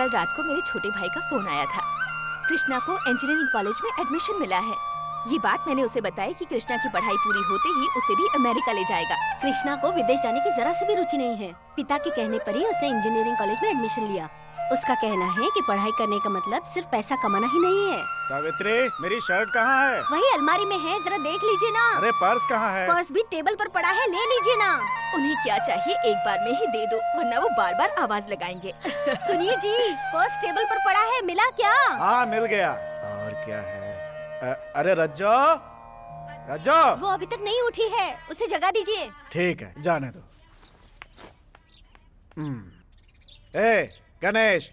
कल रात को मेरे छोटे भाई का फोन आया था। कृष्णा को इंजीनियरिंग कॉलेज में एडमिशन मिला है। ये बात मैंने उसे बताई कि कृष्णा की पढ़ाई पूरी होते ही उसे भी अमेरिका ले जाएगा। कृष्णा को विदेश जाने की जरा सी भी रुचि नहीं है। पिता के कहने पर ही उसने इंजीनियरिंग कॉलेज में एडमिशन लिया। उसका कहना है कि पढ़ाई करने का मतलब सिर्फ पैसा कमाना ही नहीं है। सावित्री, मेरी शर्ट कहाँ है? वही अलमारी में है, जरा देख लीजिए ना। अरे पर्स कहाँ है? पर्स भी टेबल पर पड़ा है, ले लीजिए ना। उन्हें क्या चाहिए एक बार में ही दे दो, वरना वो बार बार आवाज लगाएंगे। सुनिए जी, पर्स टेबल पर पड़ा है, मिला क्या? हाँ मिल गया। और क्या है? अरे रज्जो, रज्जो। वो अभी तक नहीं उठी है, उसे जगा दीजिए। ठीक है, जाने दो। ए गणेश,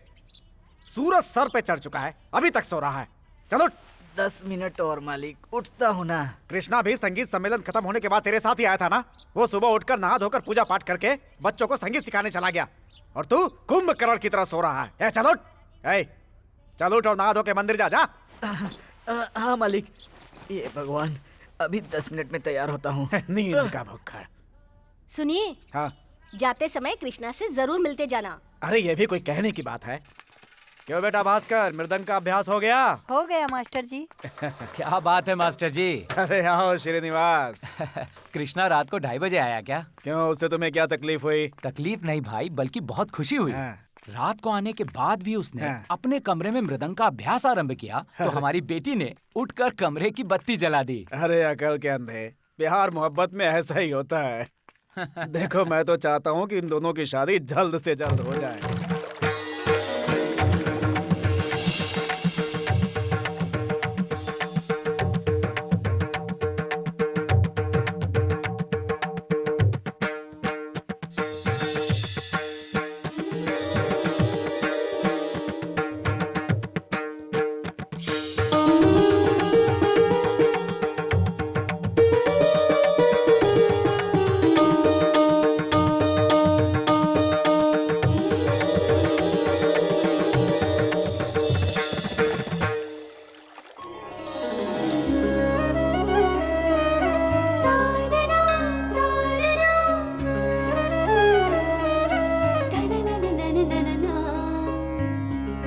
सूरज सर पे चढ़ चुका है, अभी तक सो रहा है। चलो 10 मिनट और मालिक, उठता हूँ ना। कृष्णा भी संगीत सम्मेलन खत्म होने के बाद तेरे साथ ही आया था ना। वो सुबह उठकर नहा धोकर पूजा पाठ करके बच्चों को संगीत सिखाने चला गया, और तू कुंभकर्ण की तरह सो रहा है। चल उठ, चल उठ और नहा धो के मंदिर जा। हाँ मालिक, ये भगवान, अभी 10 मिनट में तैयार होता हूँ। नींद का भूखा। सुनिए, हाँ जाते समय कृष्णा से जरूर मिलते जाना। अरे ये भी कोई कहने की बात है? क्यों बेटा भास्कर, मृदंग का अभ्यास हो गया? हो गया मास्टर जी। क्या बात है मास्टर जी। अरे आओ श्रीनिवास। कृष्णा रात को 2:30 बजे आया क्या? क्यों, उससे तुम्हें क्या तकलीफ हुई? तकलीफ नहीं भाई, बल्कि बहुत खुशी हुई। रात को आने के बाद भी उसने अपने कमरे में मृदंग का अभ्यास आरंभ किया, तो हमारी बेटी ने उठकर कमरे की बत्ती जला दी। अरे अकल के अंधे, प्यार मोहब्बत में ऐसा ही होता है। देखो मैं तो चाहता हूँ कि इन दोनों की शादी जल्द से जल्द हो जाए।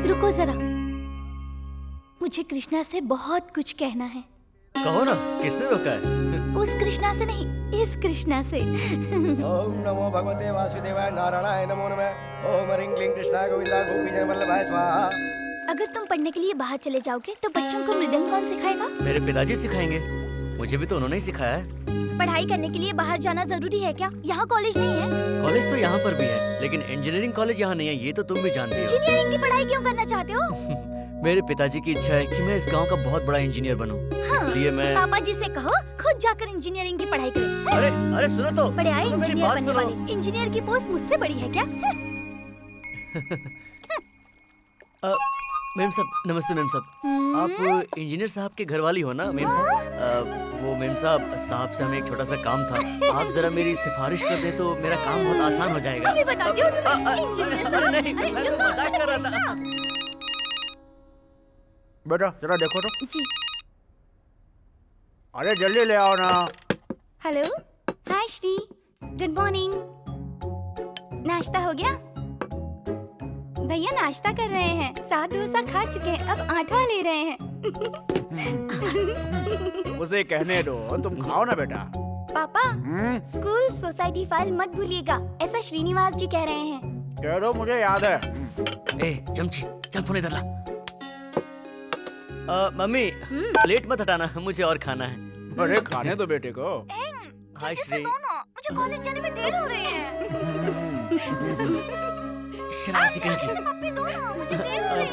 रुको जरा, मुझे कृष्णा से बहुत कुछ कहना है। कहो ना, किसने रोका है? उस कृष्णा से नहीं, इस कृष्णा से। ओम नमो भगवते वासुदेवाय नारायणाय नमो नमः। ओम ह्रीं क्लीं कृष्णाय गोविंदाय गोपीजन वल्लभाय स्वाहा। अगर तुम पढ़ने के लिए बाहर चले जाओगे तो बच्चों को मृदंग कौन सिखाएगा? मेरे पिताजी सिखाएंगे, मुझे भी तो उन्होंने ही सिखाया है। पढ़ाई करने के लिए बाहर जाना जरूरी है क्या? यहाँ कॉलेज नहीं है। कॉलेज तो यहाँ पर भी है, लेकिन इंजीनियरिंग कॉलेज यहाँ नहीं है, ये तो तुम भी जानती हो। इंजीनियरिंग की पढ़ाई क्यों करना चाहते हो? मेरे पिताजी की इच्छा है कि मैं इस गांव का बहुत बड़ा इंजीनियर बनूं, इसलिए मैं। पापा जी से कहो खुद जाकर इंजीनियरिंग की पढ़ाई करें। अरे अरे सुनो तो, बड़े आए सुनो मेरी इंजीनियर बात बनने सुनो। वाले। इंजीनियर की पोस्ट मुझसे बड़ी है क्या? मेम साहब नमस्ते। मेम साहब, आप इंजीनियर साहब के घर वाली हो ना? मेम साहब, वो मेम साहब से हमें एक छोटा सा काम था, आप जरा मेरी सिफारिश कर दें तो मेरा काम बहुत आसान हो जाएगा। अभी बताती हूँ तुम्हें। इंजीनियर साहब, नहीं, मैं तो मजाक कर रहा था। बेटा जरा देखो तो। जी। अरे जल्दी ले आओ ना। हेलो, हाय श्री, गुड मॉर्निंग। नाश्ता हो गया? भैया नाश्ता कर रहे हैं, 7 डोसा खा चुके हैं, अब 8वां ले रहे हैं। उसे कहने दो, तुम खाओ ना बेटा। पापा, स्कूल सोसाइटी फाइल मत भूलिएगा, ऐसा श्रीनिवास जी कह रहे हैं। कह दो, मुझे याद है। ए चमची, चल फोन इधर ला। मम्मी, प्लेट मत हटाना, मुझे और खाना है। अरे खाने दो बेटे को। हाय श्री, मुझे कॉलेज जाने में देर हो रही है। शरारती कहीं की। मुझे देर हो रही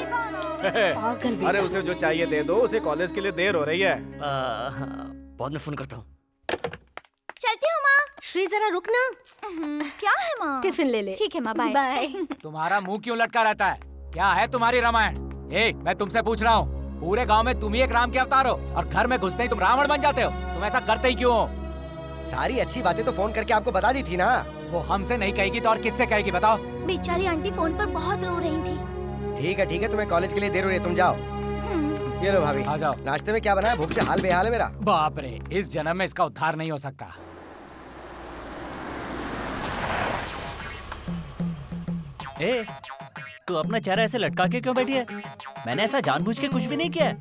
है। अरे उसे जो चाहिए दे दो, उसे कॉलेज के लिए देर हो रही है। बाद में फोन करता हूँ। चलती हूँ माँ। श्री जरा रुकना। क्या है माँ? टिफिन ले ले। ठीक है माँ, बाय। बाय। तुम्हारा मुंह क्यों लटका रहता है? क्या है तुम्हारी रामायण? मैं तुमसे पूछ रहा हूँ, पूरे गांव में तुम ही एक राम के अवतार हो, और घर में घुसते ही तुम रावण बन जाते हो। तुम ऐसा करते ही क्यों हो? सारी अच्छी बातें तो फोन करके आपको बता दी थी ना। वो हमसे नहीं कहेगी तो और किससे कहेगी बताओ? बेचारी आंटी फोन पर बहुत रो रही थी। ठीक है, तुम्हें कॉलेज के लिए देर हो रही है, तुम जाओ। ये लो भाभी, आ जाओ। नाश्ते में क्या बना है? भूख से हाल बेहाल है मेरा। बाप रे, इस जन्म में इसका उद्धार नहीं हो सकता। तू अपना चेहरा ऐसे लटका के क्यों बैठी है? मैंने ऐसा जानबूझ के कुछ भी नहीं किया है।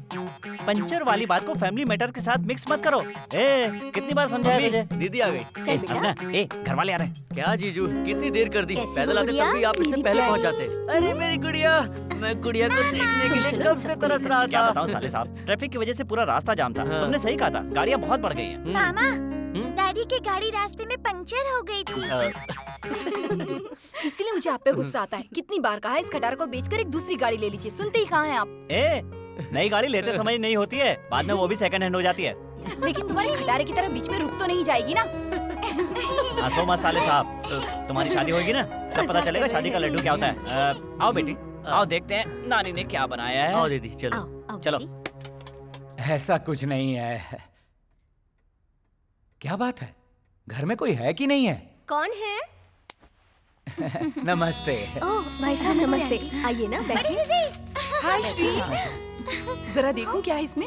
पंचर वाली बात को फैमिली मैटर के साथ मिक्स मत करो। कितनी बार समझाया तुझे? दीदी आ गई। घर वाले आ रहे हैं। क्या जीजू, कितनी देर कर दी? पैदल आते तब भी आप इससे पहले पहुंच जाते। अरे मेरी गुड़िया, मैं गुड़िया को देखने के लिए कब से तरस रहा था। क्या बताऊं साले साहब, ट्रैफिक की वजह से पूरा रास्ता जाम था। तुमने सही कहा था, गाड़ियाँ बहुत बढ़ गई हैं। मामा, डैडी की गाड़ी रास्ते में पंचर हो गई थी। इसीलिए मुझे आप पे गुस्सा आता है। कितनी बार कहा है इस खटार को बेचकर एक दूसरी गाड़ी ले लीजिए, सुनते ही कहाँ हैं आप? नई गाड़ी लेते समय नहीं होती है, बाद में वो भी सेकंड हैंड हो जाती है। लेकिन तुम्हारी खटारे की तरह बीच में रुक तो नहीं जाएगी ना? हंसो मत साले साहब, तुम्हारी शादी होगी ना, तब पता चलेगा शादी का लड्डू क्या होता है। आओ बेटी, आओ देखते हैं नानी ने क्या बनाया है। आओ दीदी, चलो चलो। ऐसा कुछ नहीं है। क्या बात है, घर में कोई है कि नहीं है? कौन है? नमस्ते। ओह भाई साहब नमस्ते, आइए ना बैठिए। हाय श्री, जरा देखूं क्या है इसमें।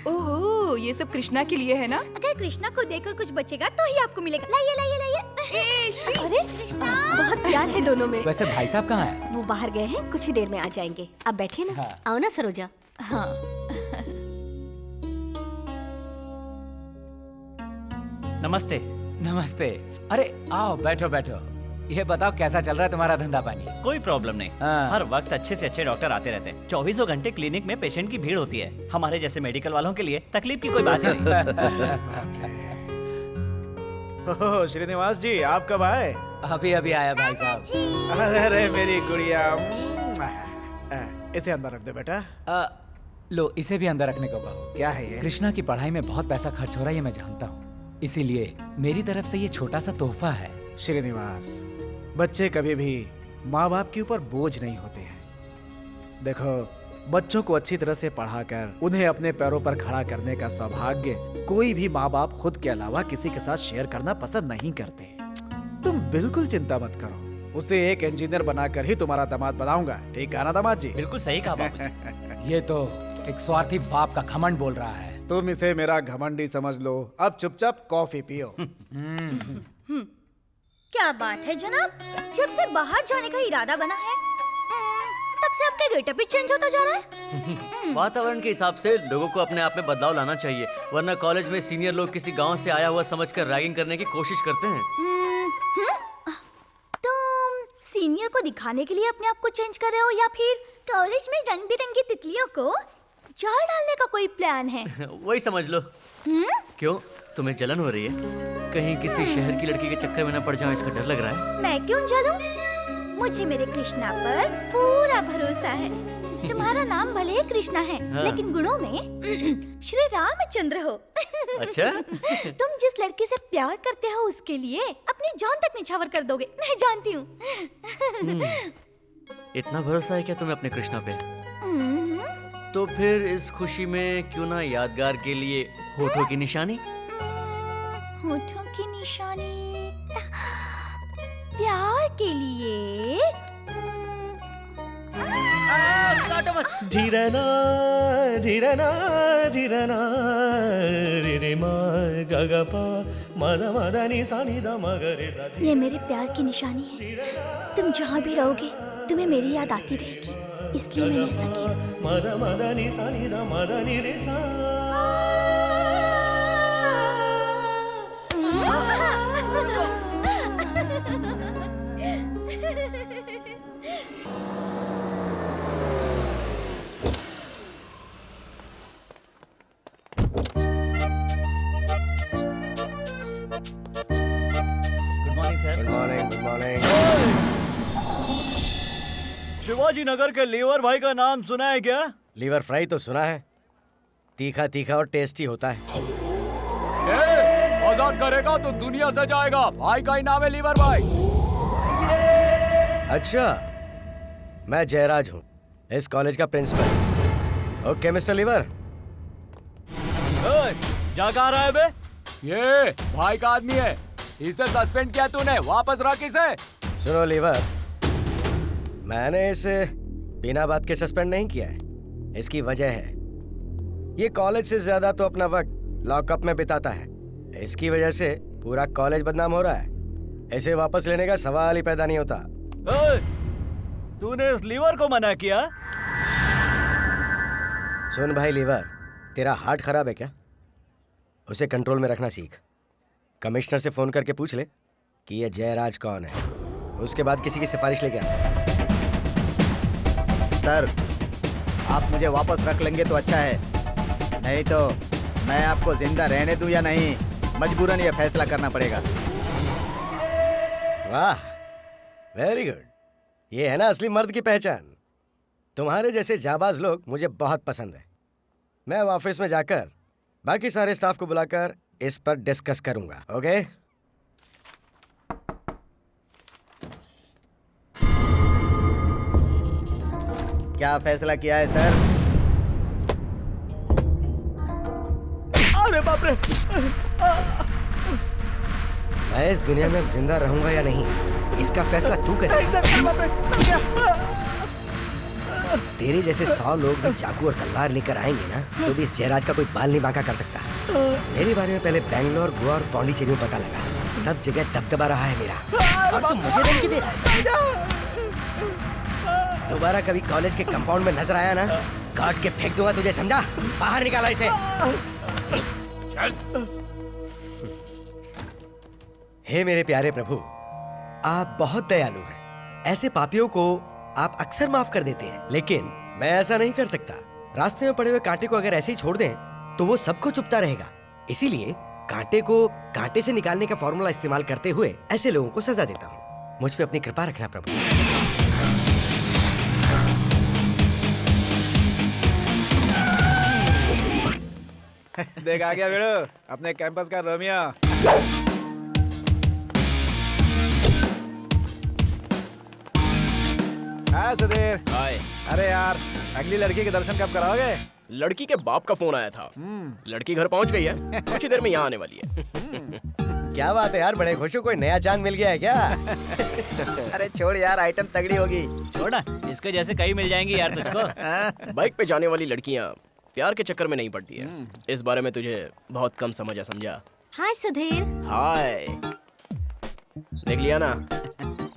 ओहो, ये सब कृष्णा के लिए है ना? अगर कृष्णा को देकर कुछ बचेगा तो ही आपको मिलेगा। लाइए लाइए लाइए। अरे बहुत प्यार है दोनों में। वैसे भाई साहब कहाँ हैं? वो बाहर गए हैं, कुछ ही देर में आ जाएंगे। आप बैठिए ना। आओ ना सरोजा। हाँ। नमस्ते। नमस्ते। अरे आओ, बैठो बैठो। ये बताओ कैसा चल रहा है तुम्हारा धंधा पानी? कोई प्रॉब्लम नहीं। हर वक्त अच्छे से अच्छे डॉक्टर आते रहते हैं। 24 घंटे क्लिनिक में पेशेंट की भीड़ होती है। हमारे जैसे मेडिकल वालों के लिए तकलीफ की कोई बात ही नहीं। ओह श्रीनिवास जी, आप कब आए? अभी अभी आया भाई साहब। अरे अरे मेरी गुड़िया, इसे अंदर रख दे बेटा। लो इसे भी अंदर रखने को कहो। क्या है ये? कृष्णा की पढ़ाई में बहुत पैसा खर्च हो रहा है, ये मैं जानता हूँ, इसीलिए मेरी तरफ से ये छोटा सा तोहफा है। श्रीनिवास, बच्चे कभी भी माँ बाप के ऊपर बोझ नहीं होते हैं। देखो, बच्चों को अच्छी तरह से पढ़ाकर उन्हें अपने पैरों पर खड़ा करने का सौभाग्य कोई भी माँ बाप खुद के अलावा किसी के साथ शेयर करना पसंद नहीं करते। तुम बिल्कुल चिंता मत करो, उसे एक इंजीनियर बनाकर ही तुम्हारा दामाद बनाऊंगा। ठीक है ना दामाद जी? बिल्कुल सही कहा बाबूजी। ये तो एक स्वार्थी बाप का घमंड बोल रहा है। तुम इसे मेरा घमंडी समझ लो। अब चुपचाप कॉफी पियो। क्या बात है जनाब, जब से बाहर जाने का इरादा बना है तब से आपका गेटअप भी चेंज होता जा रहा है। वातावरण के हिसाब से लोगों को अपने आप में बदलाव लाना चाहिए, वरना कॉलेज में सीनियर लोग किसी गांव से आया हुआ समझकर रैगिंग करने की कोशिश करते हैं। तुम सीनियर को दिखाने के लिए अपने आप को चेंज कर रहे हो या फिर कॉलेज में रंग बिरंगी तितलियों को जाल डालने का कोई प्लान है? वही समझ लो। क्यों, तुम्हें जलन हो रही है? कहीं किसी शहर की लड़की के चक्कर में न पड़ जाओ, इसका डर लग रहा है। मैं क्यों जलूं? मुझे मेरे कृष्णा पर पूरा भरोसा है। तुम्हारा नाम भले ही कृष्णा है, लेकिन गुणों में श्री रामचंद्र हो। अच्छा? तुम जिस लड़की से प्यार करते हो उसके लिए अपनी जान तक निछावर कर दोगे, मैं जानती हूँ। इतना भरोसा है क्या तुम्हें अपने कृष्णा पे? तो फिर इस खुशी में क्यों ना यादगार के लिए होठों की निशानी? होठों की निशानी प्यार के लिए। धीरना धीरना धीरना रे रे मा ग ग पा मद मद नि सा नि द म ग रे सा। ये मेरे प्यार की निशानी है। तुम जहाँ भी रहोगे तुम्हें मेरी याद आती रहेगी, इसलिए मैंने ऐसा किया। मद मद नि सा नि द मद नि रे सा। Good morning, good morning. Shivaji Nagar के लीवर भाई का नाम सुना है क्या? लीवर फ्राई तो सुना है, तीखा तीखा और टेस्टी होता है। मजाक करेगा तो दुनिया से जाएगा। भाई का ही नाम है लीवर भाई। अच्छा, मैं जयराज हूँ, इस कॉलेज का प्रिंसिपल। Okay mister liver. जा कहाँ रहा है बे? ये भाई का आदमी है, इसे सस्पेंड किया तूने, वापस रख इसे। सुनो लीवर, मैंने इसे बिना बात के सस्पेंड नहीं किया है। इसकी वजह है, ये कॉलेज से ज्यादा तो अपना वक्त लॉकअप में बिताता है। इसकी वजह से पूरा कॉलेज बदनाम हो रहा है। इसे वापस लेने का सवाल ही पैदा नहीं होता। तूने उस लीवर को मना किया? सुन भाई लीवर, तेरा हार्ट खराब है क्या? उसे कंट्रोल में रखना सीख। कमिश्नर से फोन करके पूछ ले कि ये जयराज कौन है, उसके बाद किसी की सिफारिश लेके आ। सर, आप मुझे वापस रख लेंगे तो अच्छा है, नहीं तो मैं आपको जिंदा रहने दूं या नहीं, मजबूरन ये फैसला करना पड़ेगा। वाह, वेरी गुड। ये है ना असली मर्द की पहचान। तुम्हारे जैसे जाबाज लोग मुझे बहुत पसंद है। मैं ऑफिस में जाकर बाकी सारे स्टाफ को बुलाकर इस पर डिस्कस करूंगा। ओके? क्या फैसला किया है सर? अरे बाप रे! मैं इस दुनिया में जिंदा रहूंगा या नहीं, इसका फैसला तू करे। तेरे जैसे 100 लोग भी चाकू और तलवार लेकर आएंगे ना, तो भी इस जयराज का कोई बाल नहीं बांका कर सकता। मेरे बारे में पहले बैंगलोर, गोवा और पौंडीचेरी में पता लगा। सब जगह दबदबा रहा है मेरा, और तुम मुझे धमकी दे रहा है। दोबारा कभी कॉलेज के कंपाउंड में नजर आया ना, काट के फेंक दूंगा तुझे, समझा? बाहर निकाला इसे। हे मेरे प्यारे प्रभु, आप बहुत दयालु हैं। ऐसे पापियों को आप अक्सर माफ कर देते हैं, लेकिन मैं ऐसा नहीं कर सकता। रास्ते में पड़े हुए कांटे को अगर ऐसे ही छोड़ दें तो वो सबको चुभता रहेगा। इसीलिए कांटे को कांटे से निकालने का फॉर्मूला इस्तेमाल करते हुए ऐसे लोगों को सजा देता हूँ। मुझ पे अपनी कृपा रखना प्रभु। देख आ गया बेड़ो, अपने कैंपस का रोमियो। हाय सुधीर। हाय। अरे यार, अगली लड़की के दर्शन कब कराओगे? लड़की के बाप का फोन आया था। लड़की घर पहुंच गई है, कुछ ही देर में यहाँ आने वाली है। क्या बात है यार, बड़े खुश हो? कोई नया चांद मिल गया है क्या? अरे छोड़ यार, आइटम तगड़ी होगी। छोड़ ना, इसके जैसे कई मिल जाएंगी यार तुझको। बाइक पे जाने वाली लड़कियाँ प्यार के चक्कर में नहीं पड़ती है। इस बारे में तुझे बहुत कम समझ है, समझा? हाय सुधीर। हाय। देख लिया ना,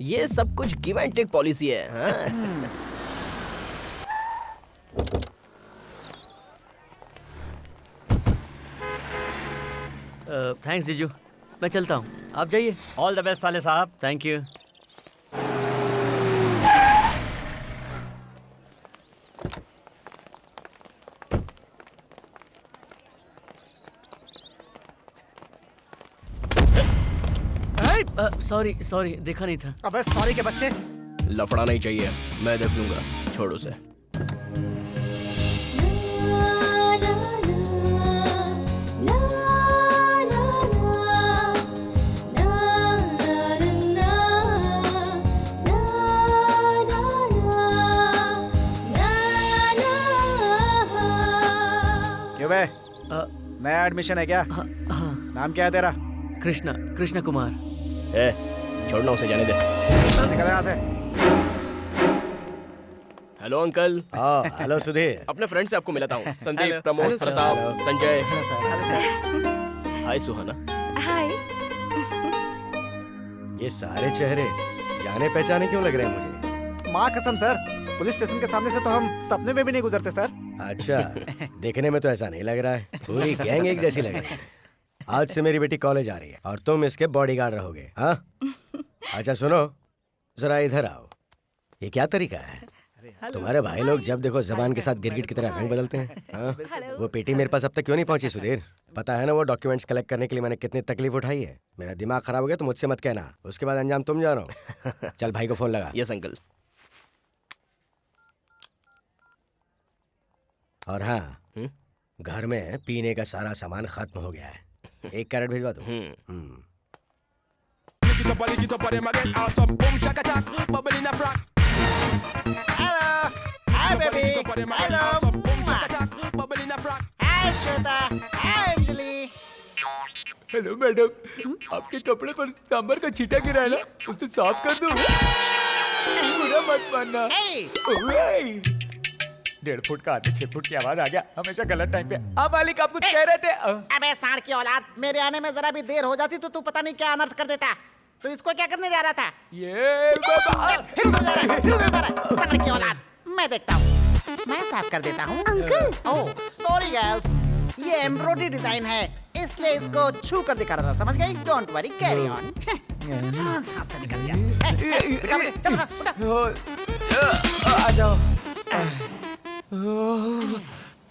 ये सब कुछ गिव एंड टेक पॉलिसी है। हाँ? थैंक्स जीजू, मैं चलता हूँ, आप जाइए। ऑल द बेस्ट साले साहब। Thank you. सॉरी सॉरी, देखा नहीं था। अबे सॉरी के बच्चे। लफड़ा नहीं चाहिए, मैं देख लूंगा, छोड़ उसे। क्यों बे? नया एडमिशन है क्या? हाँ। नाम क्या है तेरा? कृष्णा कुमार। ए, छोड़ना उसे, जाने दे। निकल यहाँ से। Hello uncle. हाँ, हेलो सुधीर। अपने फ्रेंड से आपको मिलाता हूँ। संदीप, प्रमोद, प्रताप, संजय। हाय सुहाना। हाय। ये सारे चेहरे जाने पहचाने क्यों लग रहे हैं मुझे? माँ कसम सर, पुलिस स्टेशन के सामने से तो हम सपने में भी नहीं गुजरते सर। अच्छा, देखने में तो ऐसा नहीं लग रहा है। पूरी गैंग एक जैसी लग रही है। आज से मेरी बेटी कॉलेज आ रही है और तुम इसके बॉडीगार्ड रहोगे। हाँ? अच्छा सुनो, जरा इधर आओ। ये क्या तरीका है? तुम्हारे भाई लोग जब देखो जबान के साथ गिरगिट की तरह रंग बदलते हैं। हाँ? वो पेटी मेरे पास अब तक क्यों नहीं पहुंची सुधीर? पता है ना वो डॉक्यूमेंट्स कलेक्ट करने के लिए मैंने कितनी तकलीफ उठाई है। मेरा दिमाग खराब हो गया तो मुझसे मत कहना, उसके बाद अंजाम तुम जानो। चल भाई को फोन लगा। Yes uncle. और हाँ, घर में पीने का सारा सामान खत्म हो गया है। 1 कैरेट भिजवा दो। Hi baby. हेलो। हाय श्वेता। हाय अंजलि। हेलो मैडम, आपके कपड़े पर सांभर का छींटा गिरा है ना, उसे साफ कर दूं? बुरा मत मानना। 1.5 फुट का आदमी 6 फुट की आवाज आ गया, हमेशा गलत टाइम पे। आप मालिक, आप कुछ कह रहे थे? अबे सांड की औलाद, मेरे आने में जरा भी देर हो जाती तो तू पता नहीं क्या अनर्थ कर देता। तो इसको क्या करने जा रहा था? ये फिर उधर जा रहा है, फिर उधर जा रहा है। सड़ की औलाद, मैं देखता हूँ, मैं साफ कर देता हूँ। अंकल। ओह सॉरी गर्ल्स, ये एम्ब्रॉयडरी डिजाइन है, इसलिए इसको छू कर दिखा रहा था, समझ गई? Don't worry, carry on. जान सांस से निकल गया। चल उठा। आ जाओ।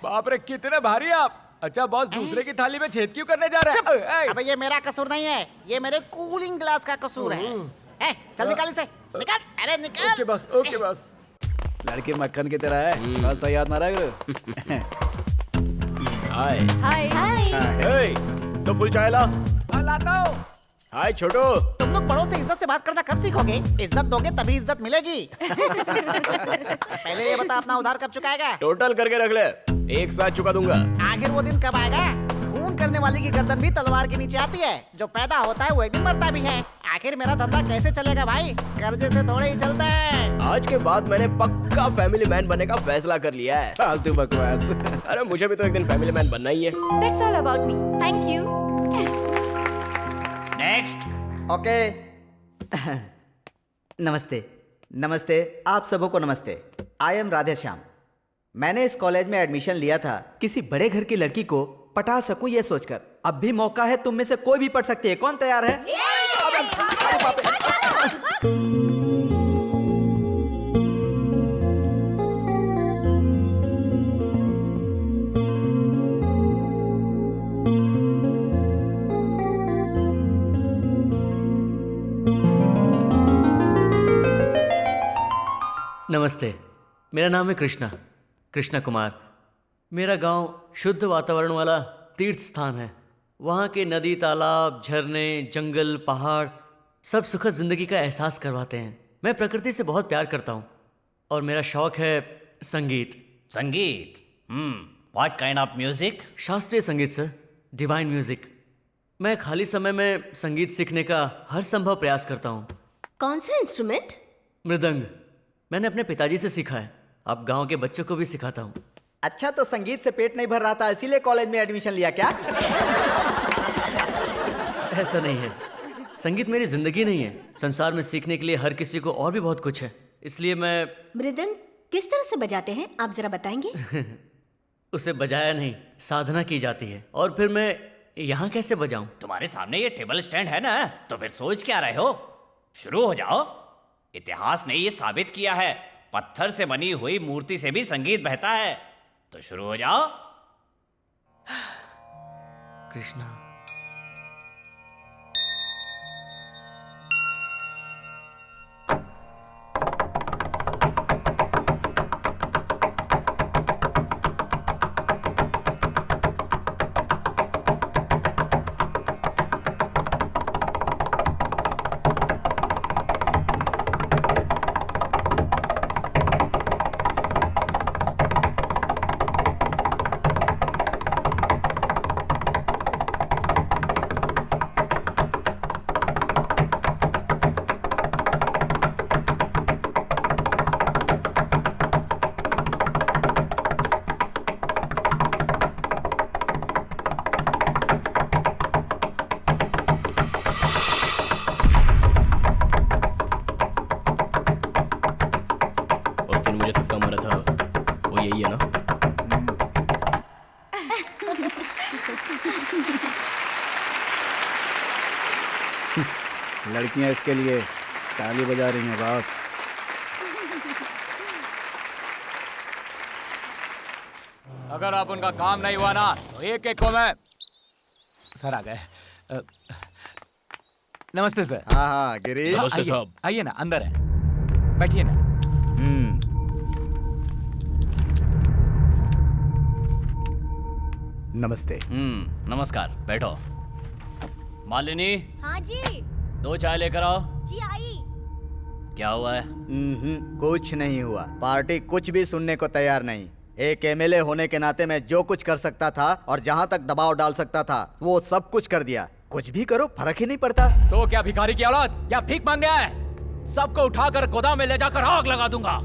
बाप रे, कितने भारी आप। अच्छा बॉस, दूसरे की थाली में छेद क्यों करने जा रहे हैं? अबे ये मेरा कसूर नहीं है, ये मेरे कूलिंग ग्लास का कसूर है। चल निकाल इसे, निकाल, अरे निकाल। Okay boss, okay boss. लड़की मक्खन की तरह है, बस सही याद मारा करो। हाय हाय हाय। तो फुल चाय ला। लाता हूँ। हाय छोटू। तुम लोग बड़ों से इज्जत से बात करना कब सीखोगे? इज्जत दोगे तभी इज्जत मिलेगी। पहले ये बता, अपना उधार कब चुकाएगा? टोटल करके रख ले, एक साथ चुका दूंगा। आखिर वो दिन कब आएगा? खून करने वाले की गर्दन भी तलवार के नीचे आती है, जो पैदा होता है वो एक दिन मरता भी है। आखिर मेरा धंधा कैसे चलेगा भाई? कर्जे से थोड़े ही चलता है। आज के बाद मैंने पक्का फैमिली मैन बनने का फैसला कर लिया है। फालतू बकवास। अरे मुझे भी तो एक दिन फैमिली मैन बनना ही है। That's all about me. Thank you. Next. Okay. नमस्ते, नमस्ते आप सबों को नमस्ते। I am Radhe Shyam. मैंने इस कॉलेज में एडमिशन लिया था किसी बड़े घर की लड़की को पटा सकूं ये सोचकर। अब भी मौका है, तुम में से कोई भी पढ़ सकती है। कौन तैयार है? अरे बाप रे। नमस्ते, मेरा नाम है कृष्णा कुमार। मेरा गांव शुद्ध वातावरण वाला तीर्थ स्थान है। वहाँ के नदी, तालाब, झरने, जंगल, पहाड़ सब सुखद जिंदगी का एहसास करवाते हैं। मैं प्रकृति से बहुत प्यार करता हूँ और मेरा शौक है संगीत। संगीत? What kind of music? शास्त्रीय संगीत सर, डिवाइन म्यूजिक। मैं खाली समय में संगीत सीखने का हर संभव प्रयास करता हूँ। कौन सा इंस्ट्रूमेंट? मृदंग। मैंने अपने पिताजी से सीखा है, अब गांव के बच्चों को भी सिखाता हूँ। अच्छा, तो संगीत से पेट नहीं भर रहा था इसीलिए कॉलेज में एडमिशन लिया क्या? ऐसा नहीं है, संगीत मेरी जिंदगी नहीं है। संसार में सीखने के लिए हर किसी को और भी बहुत कुछ है, इसलिए मैं। मृदंग किस तरह से बजाते हैं, आप जरा बताएंगे? उसे बजाया नहीं, साधना की जाती है। और फिर मैं यहाँ कैसे बजाऊं? तुम्हारे सामने ये टेबल स्टैंड है ना, तो फिर सोच क्या रहे हो? शुरू हो जाओ। इतिहास ने ये साबित किया है, पत्थर से बनी हुई मूर्ति से भी संगीत बहता है। तो शुरू हो जाओ। कृष्णा। लड़कियां इसके लिए ताली बजा रही हैं बॉस। अगर आप उनका काम नहीं हुआ ना तो एक एक को मैं। सर आ गए। नमस्ते सर। हाँ गिरी। नमस्ते साहब। आइए ना, अंदर है, बैठिए ना। नमस्ते। नमस्कार, बैठो। मालिनी। हाँ जी। 2 चाय लेकर आओ। जी आई। क्या हुआ है? कुछ नहीं हुआ। पार्टी कुछ भी सुनने को तैयार नहीं। एक एमएलए होने के नाते मैं जो कुछ कर सकता था और जहाँ तक दबाव डाल सकता था वो सब कुछ कर दिया। कुछ भी करो, फर्क ही नहीं पड़ता। तो क्या भिखारी की औलाद या भीख मांग गया है? सबको उठाकर गोदाम में ले जाकर आग लगा दूंगा।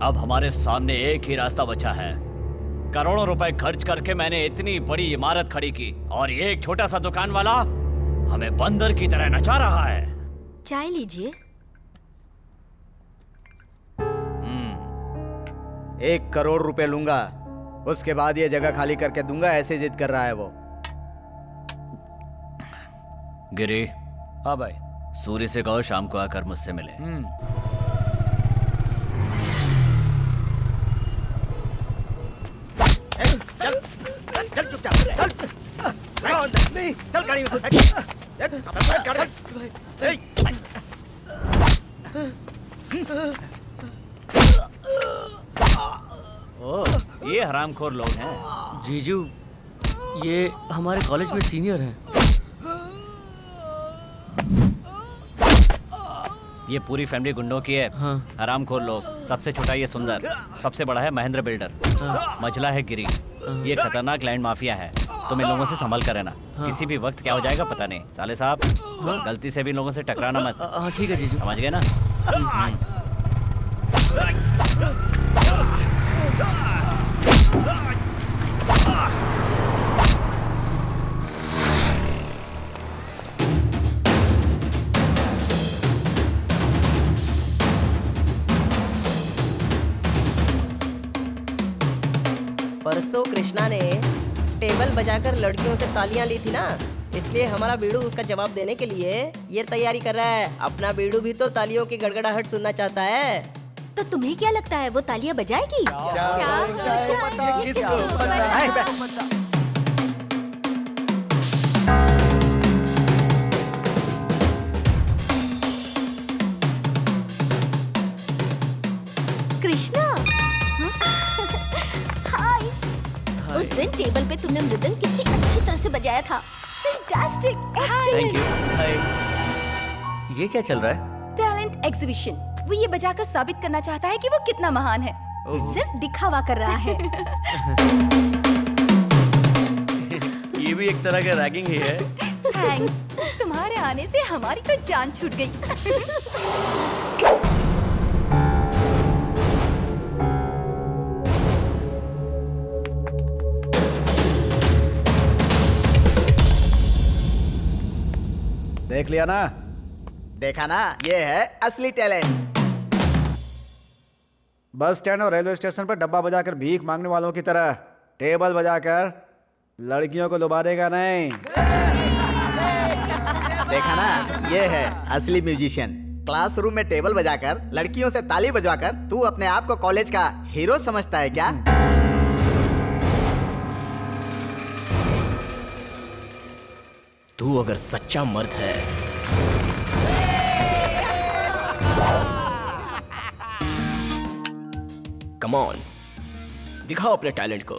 अब हमारे सामने एक ही रास्ता बचा है। करोड़ों रुपए खर्च करके मैंने इतनी बड़ी इमारत खड़ी की और ये एक छोटा सा दुकान वाला हमें बंदर की तरह नचा रहा है। चाय लीजिए। 1 करोड़ रुपए लूंगा, उसके बाद ये जगह खाली करके दूंगा, ऐसे जिद कर रहा है वो। गिरी। हाँ भाई। सूर्य से कहो शाम को आकर मुझसे मिले। चल चुपचाप चल। नहीं चल गाड़ी में ओह, ये हरामखोर लोग हैं। जीजू, ये हमारे कॉलेज में सीनियर हैं। ये पूरी फैमिली गुंडों की है। हाँ। हरामखोर लोग। सबसे छोटा ये सुंदर, सबसे बड़ा है महेंद्र बिल्डर, मझला है गिरी। ये खतरनाक लैंड माफिया है। तुम इन लोगों से संभल कर रहना। किसी भी वक्त क्या हो जाएगा पता नहीं। साले साहब, गलती से भी इन लोगों से टकराना मत। हाँ ठीक है जीजू। समझ गए ना? परसों कृष्णा ने टेबल बजाकर लड़कियों से तालियां ली थी ना, इसलिए हमारा बीड़ू उसका जवाब देने के लिए ये तैयारी कर रहा है। अपना बीड़ू भी तो तालियों की गड़गड़ाहट सुनना चाहता है। तो तुम्हें क्या लगता है वो तालियां बजाएगी? कृष्णा, हाय। उस दिन टेबल पे तुमने मृदंग कितनी अच्छी तरह से बजाया था। Fantastic, thank you. हाय। ये क्या चल रहा है? Talent exhibition. वो ये बजाकर साबित करना चाहता है कि वो कितना महान है। सिर्फ दिखावा कर रहा है। ये भी एक तरह का रैगिंग ही है। थैंक्स, तुम्हारे आने से हमारी तो जान छूट गई। देख लिया ना? देखा ना, ये है असली टैलेंट। बस स्टैंड और रेलवे स्टेशन पर डब्बा बजाकर भीख मांगने वालों की तरह टेबल बजाकर लड़कियों को लुभाएगा नहीं। देखा ना, ये है असली म्यूजिशियन। क्लासरूम में टेबल बजाकर लड़कियों से ताली बजवाकर तू अपने आप को कॉलेज का हीरो समझता है क्या? तू अगर सच्चा मर्द है कम ऑन, दिखाओ अपने टैलेंट को।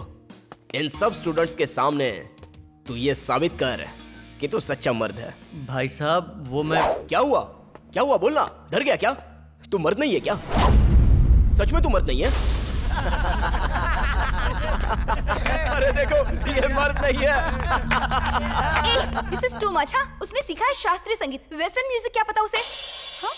इन सब स्टूडेंट्स के सामने तू ये साबित कर कि तू सच्चा मर्द है। भाई साहब, वो मैं... क्या हुआ? क्या हुआ? बोलना। डर गया क्या? तू मर्द नहीं है क्या? सच में तू मर्द नहीं है? अरे देखो, ये मर्द नहीं है। This is too much. हाँ, उसने सीखा है शास्त्रीय संगीत, वेस्टर्न म्यूजिक क्या पता उसे। हाँ?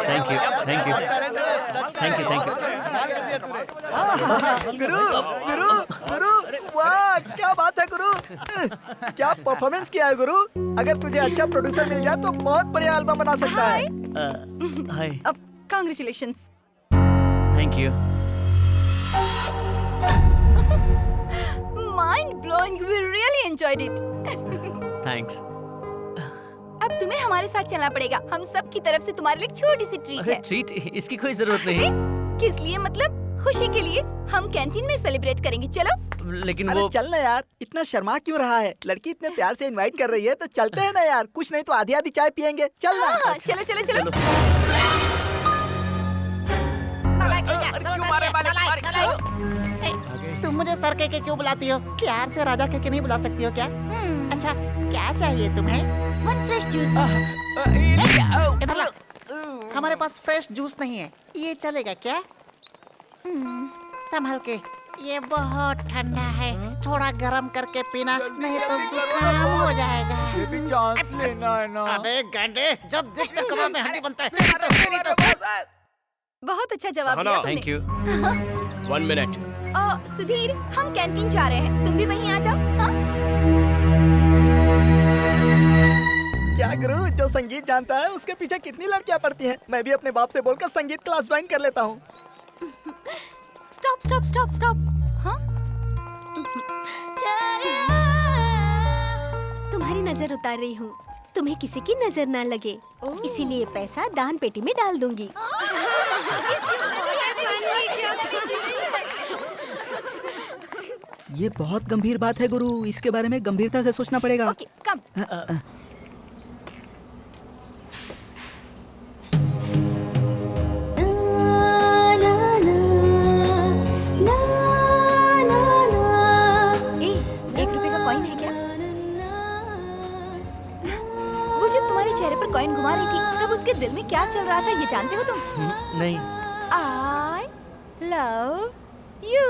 Thank you, thank you, thank you, thank you. गुरु, गुरु, गुरु, वाह क्या बात है गुरु। क्या परफॉर्मेंस किया है गुरु। अगर तुझे अच्छा प्रोड्यूसर मिल जाए तो बहुत बढ़िया एल्बम बना सकता है। हाय। अब congratulations. Thank you. Mind blowing, we really enjoyed it. Thanks. अब तुम्हें हमारे साथ चलना पड़ेगा। हम सब की तरफ से तुम्हारे लिए छोटी सी ट्रीट अरे है। ट्रीट, इसकी कोई जरूरत नहीं। किस लिए? मतलब खुशी के लिए। हम कैंटीन में सेलिब्रेट करेंगे, चलो। लेकिन अरे वो... चल ना यार, इतना शर्मा क्यों रहा है? लड़की इतने प्यार से इनवाइट कर रही है तो चलते हैं ना यार। कुछ नहीं तो आधी आधी चाय पियेंगे। चल ना। हाँ, चलो चलो चलो। तुम मुझे सर कह के क्यों बुलाती हो? प्यार से राजा कह के नहीं बुला सकती हो क्या? अच्छा, क्या चाहिए तुम्हें? One fresh juice. इधर ला। हमारे पास फ्रेश जूस नहीं है, ये चलेगा क्या? संभल के, ये बहुत ठंडा है, थोड़ा गर्म करके पीना, नहीं तो जुकाम हो जाएगा। ये भी चांस लेना है ना। अबे गांडे, जब देखते कमर में हड्डी बनता है। तेरी तो बहुत अच्छा जवाब दिया तुमने। Thank you. 1 मिनट। सुधीर, हम कैंटीन जा रहे हैं, तुम भी वहीं आ जाओ। हाँ? क्या गुरु, जो संगीत जानता है उसके पीछे कितनी लड़कियां पड़ती हैं। मैं भी अपने बाप से बोलकर संगीत क्लास ज्वाइन कर लेता हूँ। Stop stop stop stop. हाँ? तुम्हारी नजर उतार रही हूँ, तुम्हें किसी की नजर ना लगे, इसीलिए पैसा दान पेटी में डाल दूंगी। ये बहुत गंभीर बात है गुरु, इसके बारे में गंभीरता से सोचना पड़ेगा। ओके, कम। कॉइन घुमा रही थी तब उसके दिल में क्या चल रहा था ये जानते हो तुम? नहीं। I love you।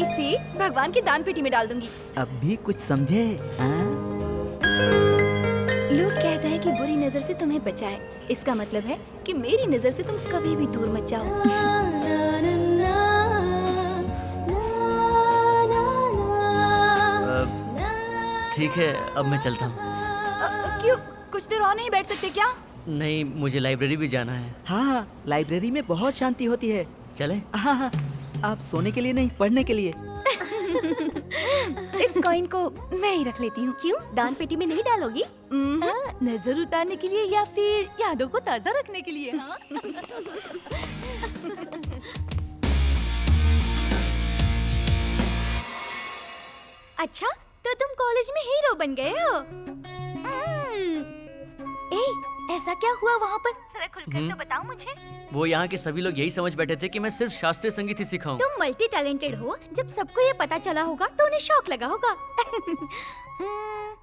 इसे भगवान की दान पेटी में डाल दूंगी। अब भी कुछ समझे? लोग कहते हैं कि बुरी नजर से तुम्हें बचाए, इसका मतलब है कि मेरी नजर से तुम कभी भी दूर मत जाओ। ठीक है, अब मैं चलता हूँ। क्यों, कुछ देर और नहीं बैठ सकते क्या? नहीं, मुझे लाइब्रेरी भी जाना है। हाँ, लाइब्रेरी में बहुत शांति होती है। चले? हाँ, आप सोने के लिए नहीं, पढ़ने के लिए। इस कॉइन को मैं ही रख लेती हूँ। क्यों, दान पेटी में नहीं डालोगी? नजर उतारने के लिए या फिर यादों को ताजा रखने के लिए? हाँ? अच्छा, तो तुम कॉलेज में हीरो बन गए हो। ऐसा क्या हुआ वहाँ पर? जरा खुलकर तो बताओ मुझे। वो यहाँ के सभी लोग यही समझ बैठे थे कि मैं सिर्फ शास्त्रीय संगीत ही सीखा हूँ। तुम मल्टी टैलेंटेड हो, जब सबको ये पता चला होगा तो उन्हें शौक लगा होगा।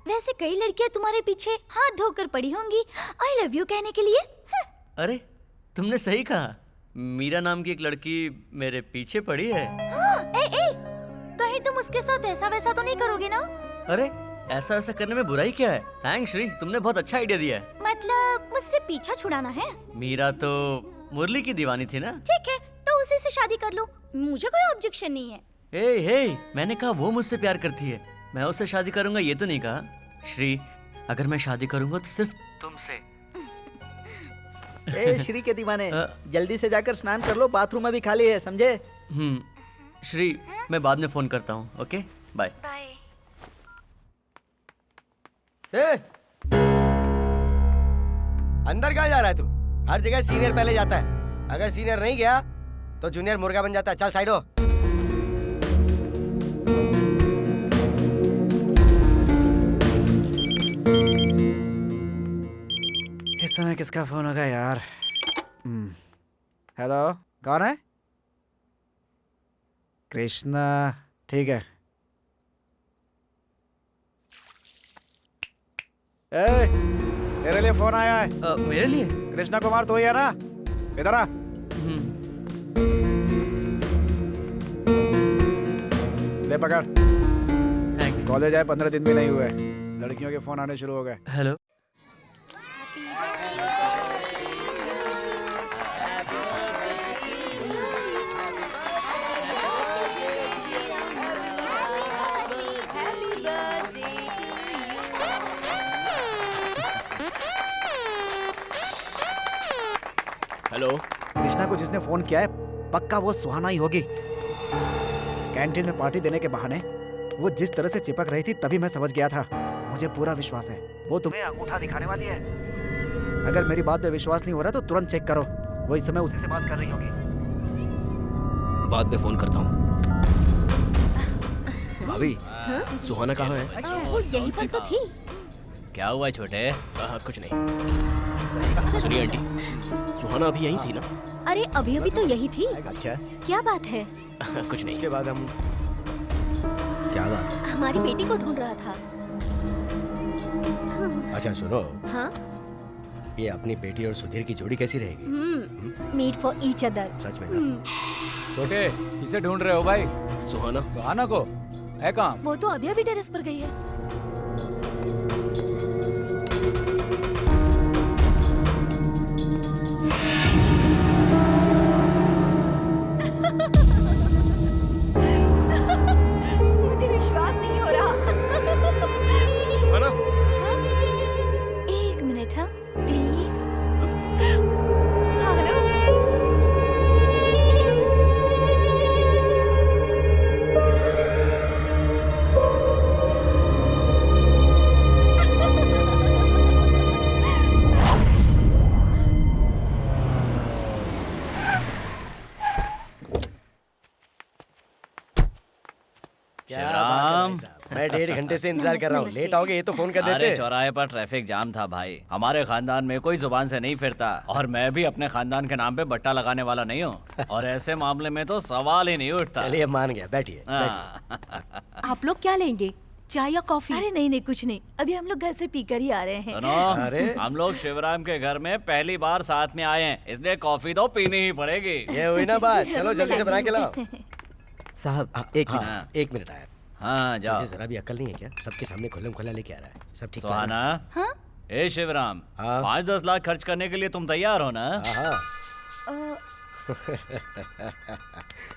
वैसे कई लड़कियाँ तुम्हारे पीछे हाथ धोकर पड़ी होंगी आई लव यू कहने के लिए। अरे, तुमने सही कहा। मीरा नाम की एक लड़की मेरे पीछे पड़ी है। कहीं तुम उसके साथ ऐसा वैसा तो नहीं करोगे ना? अरे, ऐसा ऐसा करने में बुराई क्या है? थैंक्स श्री, तुमने बहुत अच्छा आइडिया दिया है। मतलब मुझसे पीछा छुड़ाना है? मीरा तो मुरली की दीवानी थी ना? ठीक है, तो उसी से शादी कर लो, मुझे कोई ऑब्जेक्शन नहीं है। हे, मैंने कहा वो मुझसे प्यार करती है, मैं उससे शादी करूंगा ये तो नहीं कहा। श्री, अगर मैं शादी करूंगा तो सिर्फ तुमसे। श्री के दीवाने, जल्दी से जाकर स्नान कर लो, बाथरूम अभी खाली है, समझे? श्री, मैं बाद में फोन करता हूँ। Okay, bye. अंदर कहाँ जा रहा है तू? हर जगह सीनियर पहले जाता है, अगर सीनियर नहीं गया तो जूनियर मुर्गा बन जाता है। चल साइड हो। इस समय किसका फोन होगा यार? हेलो, कौन है? कृष्णा, ठीक है। तेरे लिए फोन आया है। मेरे लिए? कृष्णा कुमार तो ही है ना? इधर आ। ले पकड़। थैंक्स। कॉलेज आए 15 दिन भी नहीं हुए, लड़कियों के फोन आने शुरू हो गए। हेलो। हेलो। कृष्णा को जिसने फोन किया है पक्का वो सुहाना ही होगी। कैंटीन में पार्टी देने के बहाने वो जिस तरह से चिपक रही थी तभी मैं समझ गया था। मुझे पूरा विश्वास है वो तुम्हें अंगूठा दिखाने वाली है। अगर मेरी बात पे विश्वास नहीं हो रहा तो तुरंत चेक करो, वो इस समय उसी से बात कर रही होगी। बाद में फोन करता हूँ। भाभी, सुहाना कहाँ है? वो यहीं पर तो थी। क्या हुआ छोटे? कुछ नहीं। सुनिए आंटी, सुहाना अभी यहीं थी ना? अरे अभी अभी तो यही थी। अच्छा क्या बात है? कुछ नहीं। उसके बाद हम क्या बात? हमारी बेटी को ढूंढ रहा था। अच्छा सुनो, हाँ? ये अपनी बेटी और सुधीर की जोड़ी कैसी रहेगी? Made for each other. सच में ना? छोटे, किसे ढूंढ रहे हो भाई? सुहाना। सुहाना को? है कहाँ? वो तो अभी अभी टेरेस पर गई है। मुझे विश्वास नहीं हो रहा। सुहाना। एक मिनट, हाँ प्लीज। हाँ हेलो। शिवराम, मैं 1.5 घंटे से इंतजार कर रहा हूँ। लेट आओगे ये तो फोन कर अरे देते। चौराहे पर ट्रैफिक जाम था भाई। हमारे खानदान में कोई जुबान से नहीं फिरता और मैं भी अपने खानदान के नाम पे बट्टा लगाने वाला नहीं हूँ और ऐसे मामले में तो सवाल ही नहीं उठता। चलिए मान गया, बैठिए। हाँ। आप लोग क्या लेंगे, चाय या कॉफी? अरे नहीं नहीं कुछ नहीं, अभी हम लोग घर से पीकर ही आ रहे हैं। सुनो, हम लोग शिवराम के घर में पहली बार साथ में आए हैं, इसलिए कॉफी तो पीनी ही पड़ेगी। ये हुई ना बात। चलो जल्दी से बना के लाओ। साहब एक मिनट आया। हाँ जाओ। तुझे जरा भी अकल नहीं है क्या? सबके सामने खुल्लम खुल्ला लेके आ रहा है। सब ठीक सुहाना। हाँ? ए शिवराम, 5-10 लाख खर्च करने के लिए तुम तैयार हो ना?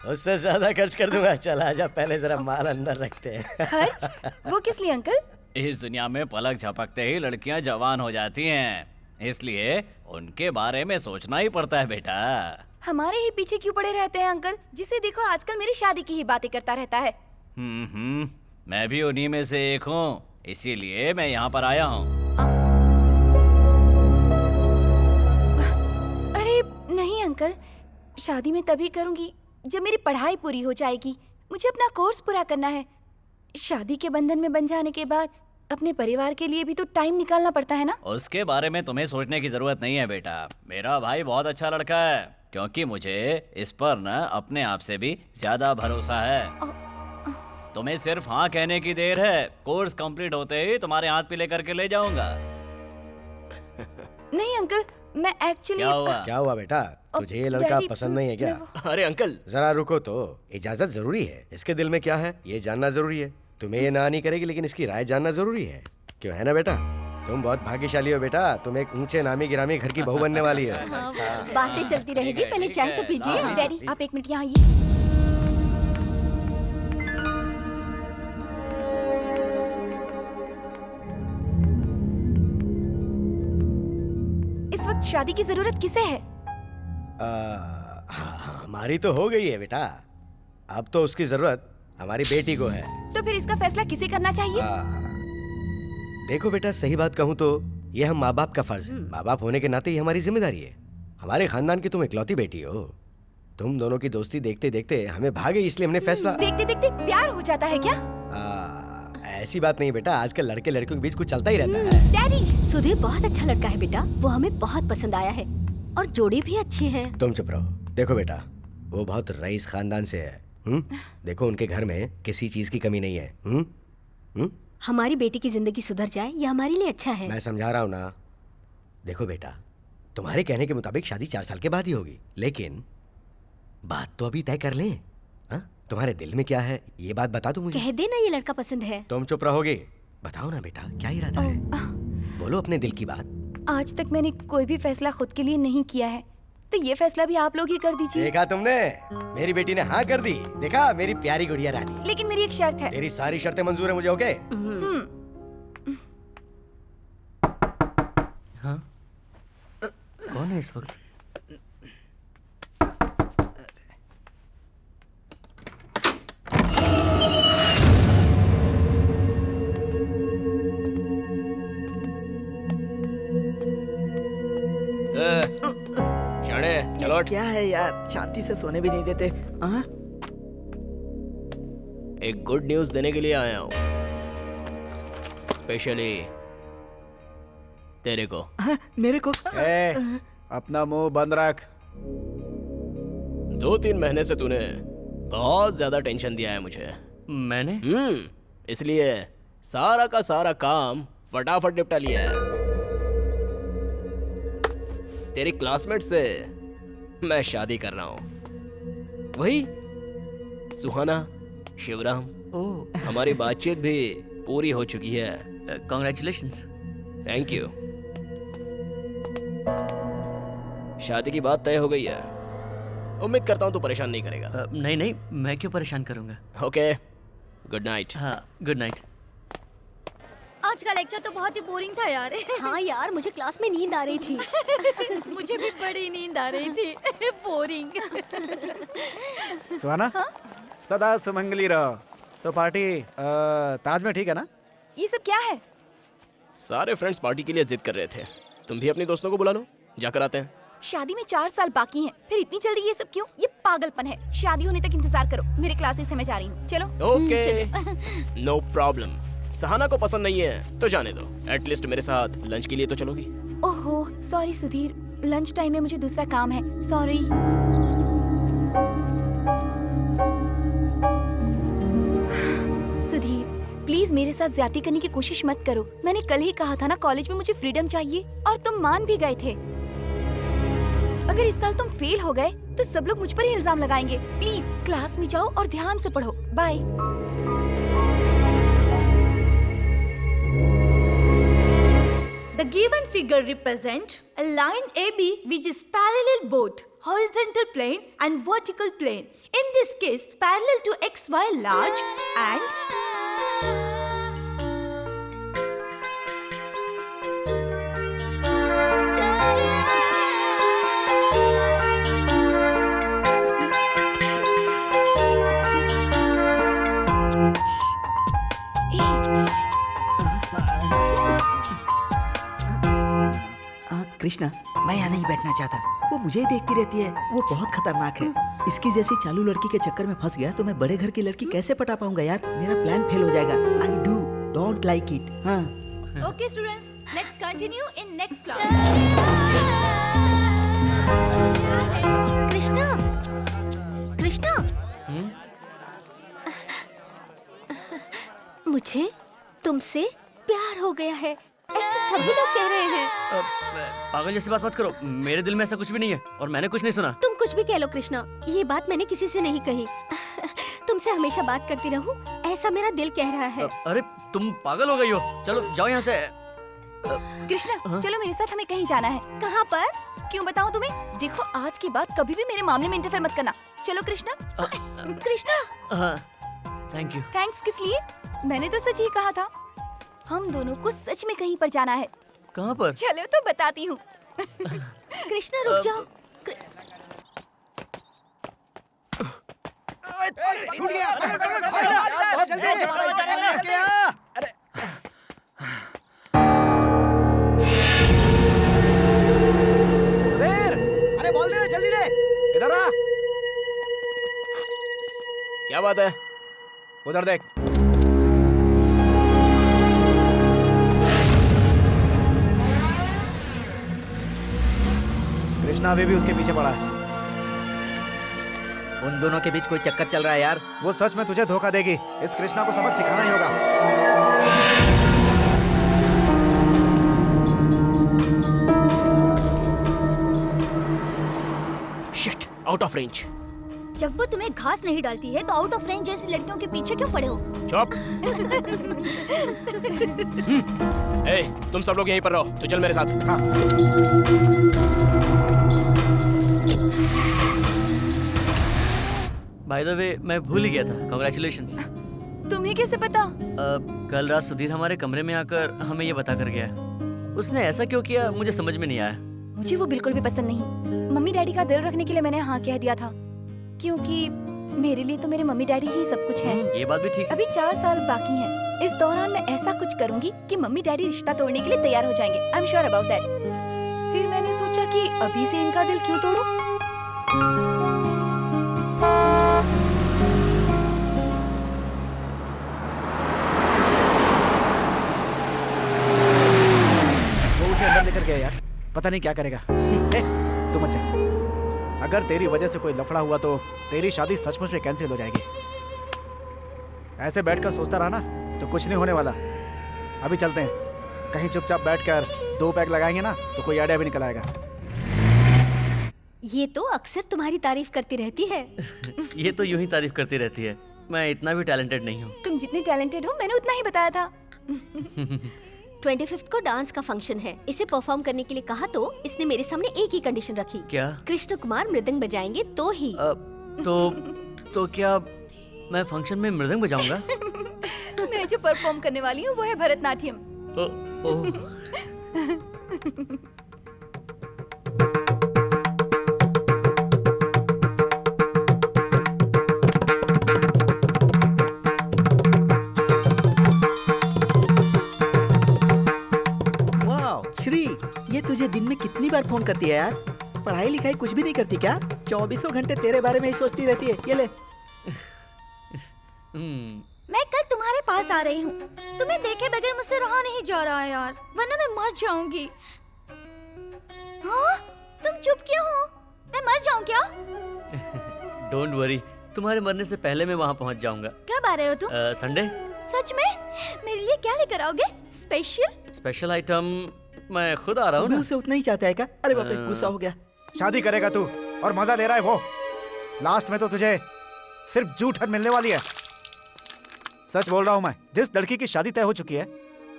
उससे ज्यादा खर्च कर दूंगा। चल आजा, पहले जरा माल अंदर रखते हैं। खर्च? वो किस लिए अंकल? इस दुनिया में पलक झपकते ही लड़कियां जवान हो जाती हैं, इसलिए उनके बारे में सोचना ही पड़ता है बेटा। हमारे ही पीछे क्यों पड़े रहते हैं अंकल? जिसे देखो आजकल मेरी शादी की ही बातें करता रहता है। मैं भी उन्हीं में से एक हूँ, इसीलिए मैं यहाँ पर आया हूँ। अरे नहीं अंकल, शादी मैं तभी करूंगी जब मेरी पढ़ाई पूरी हो जाएगी। मुझे अपना कोर्स पूरा करना है। शादी के बंधन में बंध जाने के बाद अपने परिवार के लिए भी तो टाइम निकालना पड़ता है ना। उसके बारे में तुम्हें सोचने की जरूरत नहीं है बेटा। मेरा भाई बहुत अच्छा लड़का है, क्योंकि मुझे इस पर न अपने आप से भी ज्यादा भरोसा है। तुम्हें सिर्फ हाँ कहने की देर है। कोर्स कंप्लीट होते ही तुम्हारे हाथ पे लेकर के ले जाऊंगा। नहीं अंकल, मैं एक्चुअली क्या हुआ बेटा? तुझे ये लड़का पसंद नहीं है क्या? अरे अंकल जरा रुको तो। इजाजत जरूरी है। इसके दिल में क्या है ये जानना जरूरी है। तुम्हें ये ना नहीं करेगी, लेकिन इसकी राय जानना जरूरी है। क्यों, है ना बेटा? तुम बहुत भाग्यशाली हो बेटा। तुम एक ऊंचे नामी गिरामी घर की बहू बनने वाली हो। बातें चलती रहेगी, पहले चाय तो पीजिए। डैडी आप एक मिनट यहाँ आइए। इस वक्त शादी की जरूरत किसे है? हमारी तो हो गई है बेटा। अब तो उसकी जरूरत हमारी बेटी को है। तो फिर इसका फैसला किसे करना चाहिए? देखो बेटा, सही बात कहूँ तो ये हम माँ बाप का फर्ज है। माँ बाप होने के नाते ये हमारी जिम्मेदारी है। हमारे खानदान की तुम इकलौती बेटी हो। तुम दोनों की दोस्ती देखते देखते हमें भागे, इसलिए हमने फैसला। देखते देखते प्यार हो जाता है क्या? ऐसी बात नहीं बेटा, आजकल लड़के लड़कियों के बीच कुछ चलता ही रहता है। डैडी, सुधीर बहुत अच्छा लड़का है बेटा, वो हमें बहुत पसंद आया है और जोड़ी भी अच्छी है। तुम चुप रहो। देखो बेटा, वो बहुत रईस खानदान से है। देखो उनके घर में किसी चीज की कमी नहीं है। हमारी बेटी की जिंदगी सुधर जाए ये हमारे लिए अच्छा है। मैं समझा रहा हूँ ना। देखो बेटा, तुम्हारे कहने के मुताबिक शादी 4 साल के बाद ही होगी, लेकिन बात तो अभी तय कर लें। तुम्हारे दिल में क्या है ये बात बता दो मुझे। कह देना ये लड़का पसंद है। तुम चुप रहोगे? बताओ ना बेटा, क्या इरादा है? बोलो अपने दिल की बात। आज तक मैंने कोई भी फैसला खुद के लिए नहीं किया है, तो ये फैसला भी आप लोग ही कर दीजिए। देखा तुमने, मेरी बेटी ने हाँ कर दी। देखा मेरी प्यारी गुड़िया रानी। लेकिन मेरी एक शर्त है। तेरी सारी शर्तें मंजूर है मुझे, ओके? हाँ? कौन है इस वक्त? चलो। क्या है यार, शांति से सोने भी नहीं देते। एक गुड न्यूज़ देने के लिए आया हूँ स्पेशली। तेरे को। मेरे को। अपना मुंह बंद रख। 2-3 महीने से तूने बहुत ज्यादा टेंशन दिया है मुझे। मैंने? इसलिए सारा का सारा काम फटाफट निपटा लिया है। तेरी क्लासमेट से मैं शादी कर रहा हूँ। वही सुहाना, शिवराम। हमारी बातचीत भी पूरी हो चुकी है। कॉन्ग्रेचुलेशंस। Thank you. शादी की बात तय हो गई है। उम्मीद करता हूँ तू परेशान नहीं करेगा। नहीं नहीं, मैं क्यों परेशान करूंगा। Okay, good night. हाँ, गुड नाइट। आज का लेक्चर तो बहुत ही बोरिंग था यार। हाँ यार, मुझे क्लास में नींद आ रही थी। मुझे भी बड़ी नींद आ रही थी। बोरिंग। सुहाना, सदा सुमंगली रहो। तो पार्टी ताज में ठीक है ना? ये सब क्या है? सारे फ्रेंड्स पार्टी के लिए जिद कर रहे थे। तुम भी अपने दोस्तों को बुला लो, जाकर आते हैं। शादी में 4 साल बाकी हैं, फिर इतनी जल्दी ये सब क्यों? ये पागलपन है। शादी होने तक इंतजार करो। मेरे क्लासेस से मैं जा रही हूँ। चलो। Okay, no problem. सहाना को पसंद नहीं है तो जाने दो। एटलीस्ट मेरे साथ लंच के लिए तो चलोगी। ओहो, सॉरी सुधीर, लंच टाइम में मुझे दूसरा काम है। सॉरी। सुधीर, प्लीज मेरे साथ ज्यादती करने की कोशिश मत करो। मैंने कल ही कहा था ना, कॉलेज में मुझे फ्रीडम चाहिए, और तुम मान भी गए थे। अगर इस साल तुम फेल हो गए तो सब लोग मुझ पर ही इल्जाम लगाएंगे। प्लीज क्लास में जाओ और ध्यान से पढ़ो। Bye. The given figure represent a line AB which is parallel both horizontal plane and vertical plane. In this case, parallel to XY large and Krishna, मैं यहाँ नहीं बैठना चाहता। वो मुझे ही देखती रहती है। वो बहुत खतरनाक है। इसकी जैसी चालू लड़की के चक्कर में फंस गया तो मैं बड़े घर की लड़की कैसे पटा पाऊंगा यार? मेरा प्लान फेल हो जाएगा। I don't like it. हाँ। Okay students, let's continue in next class. Krishna, Krishna, मुझे तुमसे प्यार हो गया है, ऐसे सभी लोग कह रहे हैं। पागल जैसी बात मत करो। मेरे दिल में ऐसा कुछ भी नहीं है और मैंने कुछ नहीं सुना। तुम कुछ भी कह लो कृष्णा, ये बात मैंने किसी से नहीं कही। तुमसे हमेशा बात करती रहूं, ऐसा मेरा दिल कह रहा है। अरे तुम पागल हो गई हो। चलो जाओ यहाँ से। कृष्णा, चलो मेरे साथ, हमें कहीं जाना है। कहाँ पर? क्यों बताऊं तुम्हें? देखो, आज के बाद कभी भी मेरे मामले में इंटरफेयर मत करना। चलो Krishna. Krishna, thank you. Thanks किस लिए? मैंने तो सच ही कहा था। हम दोनों को सच में कहीं पर जाना है। कहाँ पर? चलो तो बताती हूँ। कृष्णा रुक जाओ। छूट गया। बहुत जल्दी से हमारा इस्तेमाल नहीं किया। अरे बोल दे, जल्दी दे। इधर आ। क्या बात है? उधर देख। कृष्णा अभी भी उसके पीछे पड़ा है। उन दोनों के बीच कोई चक्कर चल रहा है यार। वो सच में तुझे धोखा देगी। इस कृष्णा को सबक सिखाना ही होगा। Shit, out of range. जब वो तुम्हें घास नहीं डालती है तो आउट ऑफ रेंज जैसी लड़कियों के पीछे क्यों पड़े हो? चुप। ए, तुम सब लोग यहीं पर रहो। तो चल मेरे साथ। हाँ। बाय द वे, मैं भूल ही गया था। कांग्रेचुलेशंस। तुम्हें कैसे पता? कल रात सुधीर हमारे कमरे में आकर हमें ये बता कर गया। उसने ऐसा क्यों किया मुझे समझ में नहीं आया। मुझे वो बिल्कुल भी पसंद नहीं। मम्मी डैडी का दिल रखने के लिए मैंने हाँ कह दिया था, क्योंकि मेरे लिए तो मेरे मम्मी डैडी ही सब कुछ है। ये बात भी ठीक है। अभी 4 साल बाकी हैं। इस दौरान मैं ऐसा कुछ करूंगी कि मम्मी डैडी रिश्ता तोड़ने के लिए तैयार हो जाएंगे। I am sure about that. फिर मैंने सोचा कि अभी से इनका दिल क्यों तोड़ूं? वो उसे अंदर पता नहीं क्या करेगा। ए, तू मत जा। अगर तेरी वजह से कोई लफड़ा हुआ तो तेरी शादी सचमुच में कैंसिल हो जाएगी। ऐसे बैठकर सोचता रहा ना तो कुछ नहीं होने वाला। अभी चलते हैं, कहीं चुपचाप बैठकर 2 पैक लगाएंगे ना तो कोई आइडिया भी निकल आएगा। ये तो अक्सर तुम्हारी तारीफ करती रहती है। ये तो यूं ही तारीफ करती रहती है। मैं इतना भी टैलेंटेड नहीं हूँ। तुम जितने टैलेंटेड हो मैंने उतना ही बताया था। 25th को डांस का फंक्शन है, इसे परफॉर्म करने के लिए कहा तो इसने मेरे सामने एक ही कंडीशन रखी। क्या? कृष्ण कुमार मृदंग बजाएंगे तो ही। तो क्या मैं फंक्शन में मृदंग बजाऊंगा? मैं जो परफॉर्म करने वाली हूँ वो है भरतनाट्यम। श्री, ये तुझे दिन में कितनी बार फोन करती है यार? पढ़ाई लिखाई कुछ भी नहीं करती क्या? 24 घंटे तेरे बारे में ही सोचती रहती है। ये ले। मैं कल तुम्हारे पास आ रही हूँ। तुम्हें देखे बगैर मुझसे रहा नहीं जा रहा है यार, वरना मैं मर जाऊंगी। हाँ? तुम चुप क्यों हो? मैं मर जाऊँ क्या? डोंट वरी, तुम्हारे मरने से पहले मैं वहाँ पहुँच जाऊंगा। कब आ रहे हो तुम? संडे। सच में? मेरे लिए क्या लेकर आओगे? स्पेशल आइटम मैं खुद आ रहा हूँ। उसे उतना ही चाहता है क्या? अरे बाप रे, गुस्सा हो गया। शादी करेगा तू और मजा ले रहा है वो। लास्ट में तो तुझे सिर्फ जूठन मिलने वाली है। सच बोल रहा हूँ मैं, जिस लड़की की शादी तय हो चुकी है,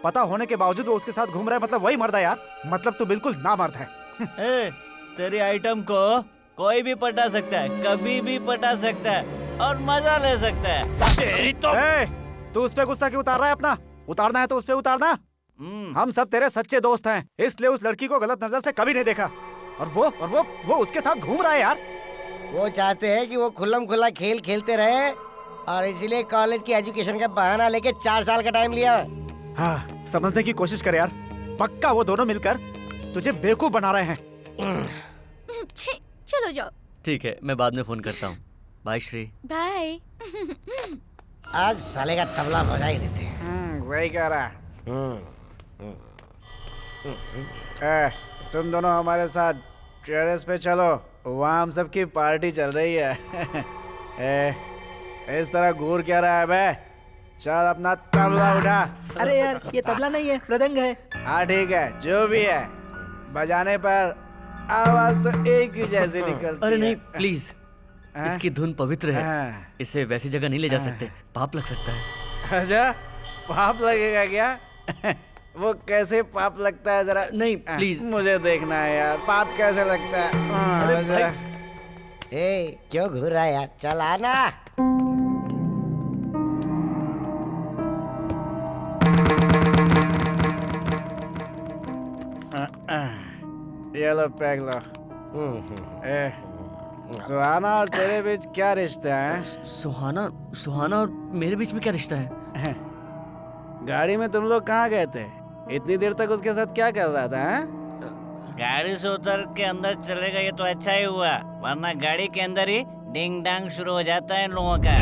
पता होने के बावजूद वो उसके साथ घूम रहा है, मतलब वही मर्द है यार। मतलब तू बिल्कुल ना मर्द है। तेरी आइटम को कोई भी पटा सकता है, कभी भी पटा सकता है और मजा ले सकता है। तेरी तो तू उस पे गुस्सा क्यों उतार रहा है? अपना उतारना है तो उस पे उतारना। हम सब तेरे सच्चे दोस्त हैं, इसलिए उस लड़की को गलत नजर से कभी नहीं देखा। और वो उसके साथ घूम रहा है यार। वो चाहते हैं कि वो खुल्लम खुल्ला खेल खेलते रहे और इसलिए कॉलेज की एजुकेशन का बहाना लेके 4 साल का टाइम लिया। हाँ, समझने की कोशिश कर यार। पक्का वो दोनों मिलकर तुझे बेवकूफ बना रहे हैं। चलो जाओ। ठीक है, मैं बाद में फोन करता हूँ। बाय श्री। बाय। आज साले का तबला बजा ही देते हैं। वही कह रहा। तुम दोनों हमारे साथ टेरेस पे चलो, वहाँ हम सबकी पार्टी चल रही है। इस तरह घूर क्या रहा है बे? चल अपना तबला उठा। अरे यार, ये तबला नहीं है, मृदंग है। हाँ ठीक है, जो भी है, बजाने पर आवाज तो एक ही जैसी निकलती है। अरे नहीं, प्लीज, इसकी धुन पवित्र है, इसे वैसी जगह नहीं ले जा सकते, पाप लग सकता है। अच्छा, पाप लगेगा क्या? वो कैसे पाप लगता है जरा? नहीं प्लीज, मुझे देखना है यार, पाप कैसे लगता है। अरे भाई, क्यों घूर रहा है यार? चल आना। ये लो पैक लो। सुहाना और तेरे बीच क्या रिश्ता है? सुहाना और मेरे बीच में क्या रिश्ता है? गाड़ी में तुम लोग कहाँ गए थे? इतनी देर तक उसके साथ क्या कर रहा था? गाड़ी से उतर के अंदर चलेगा ये तो अच्छा ही हुआ, वरना गाड़ी के अंदर ही डिंग डांग शुरू हो जाता है इन लोगों का।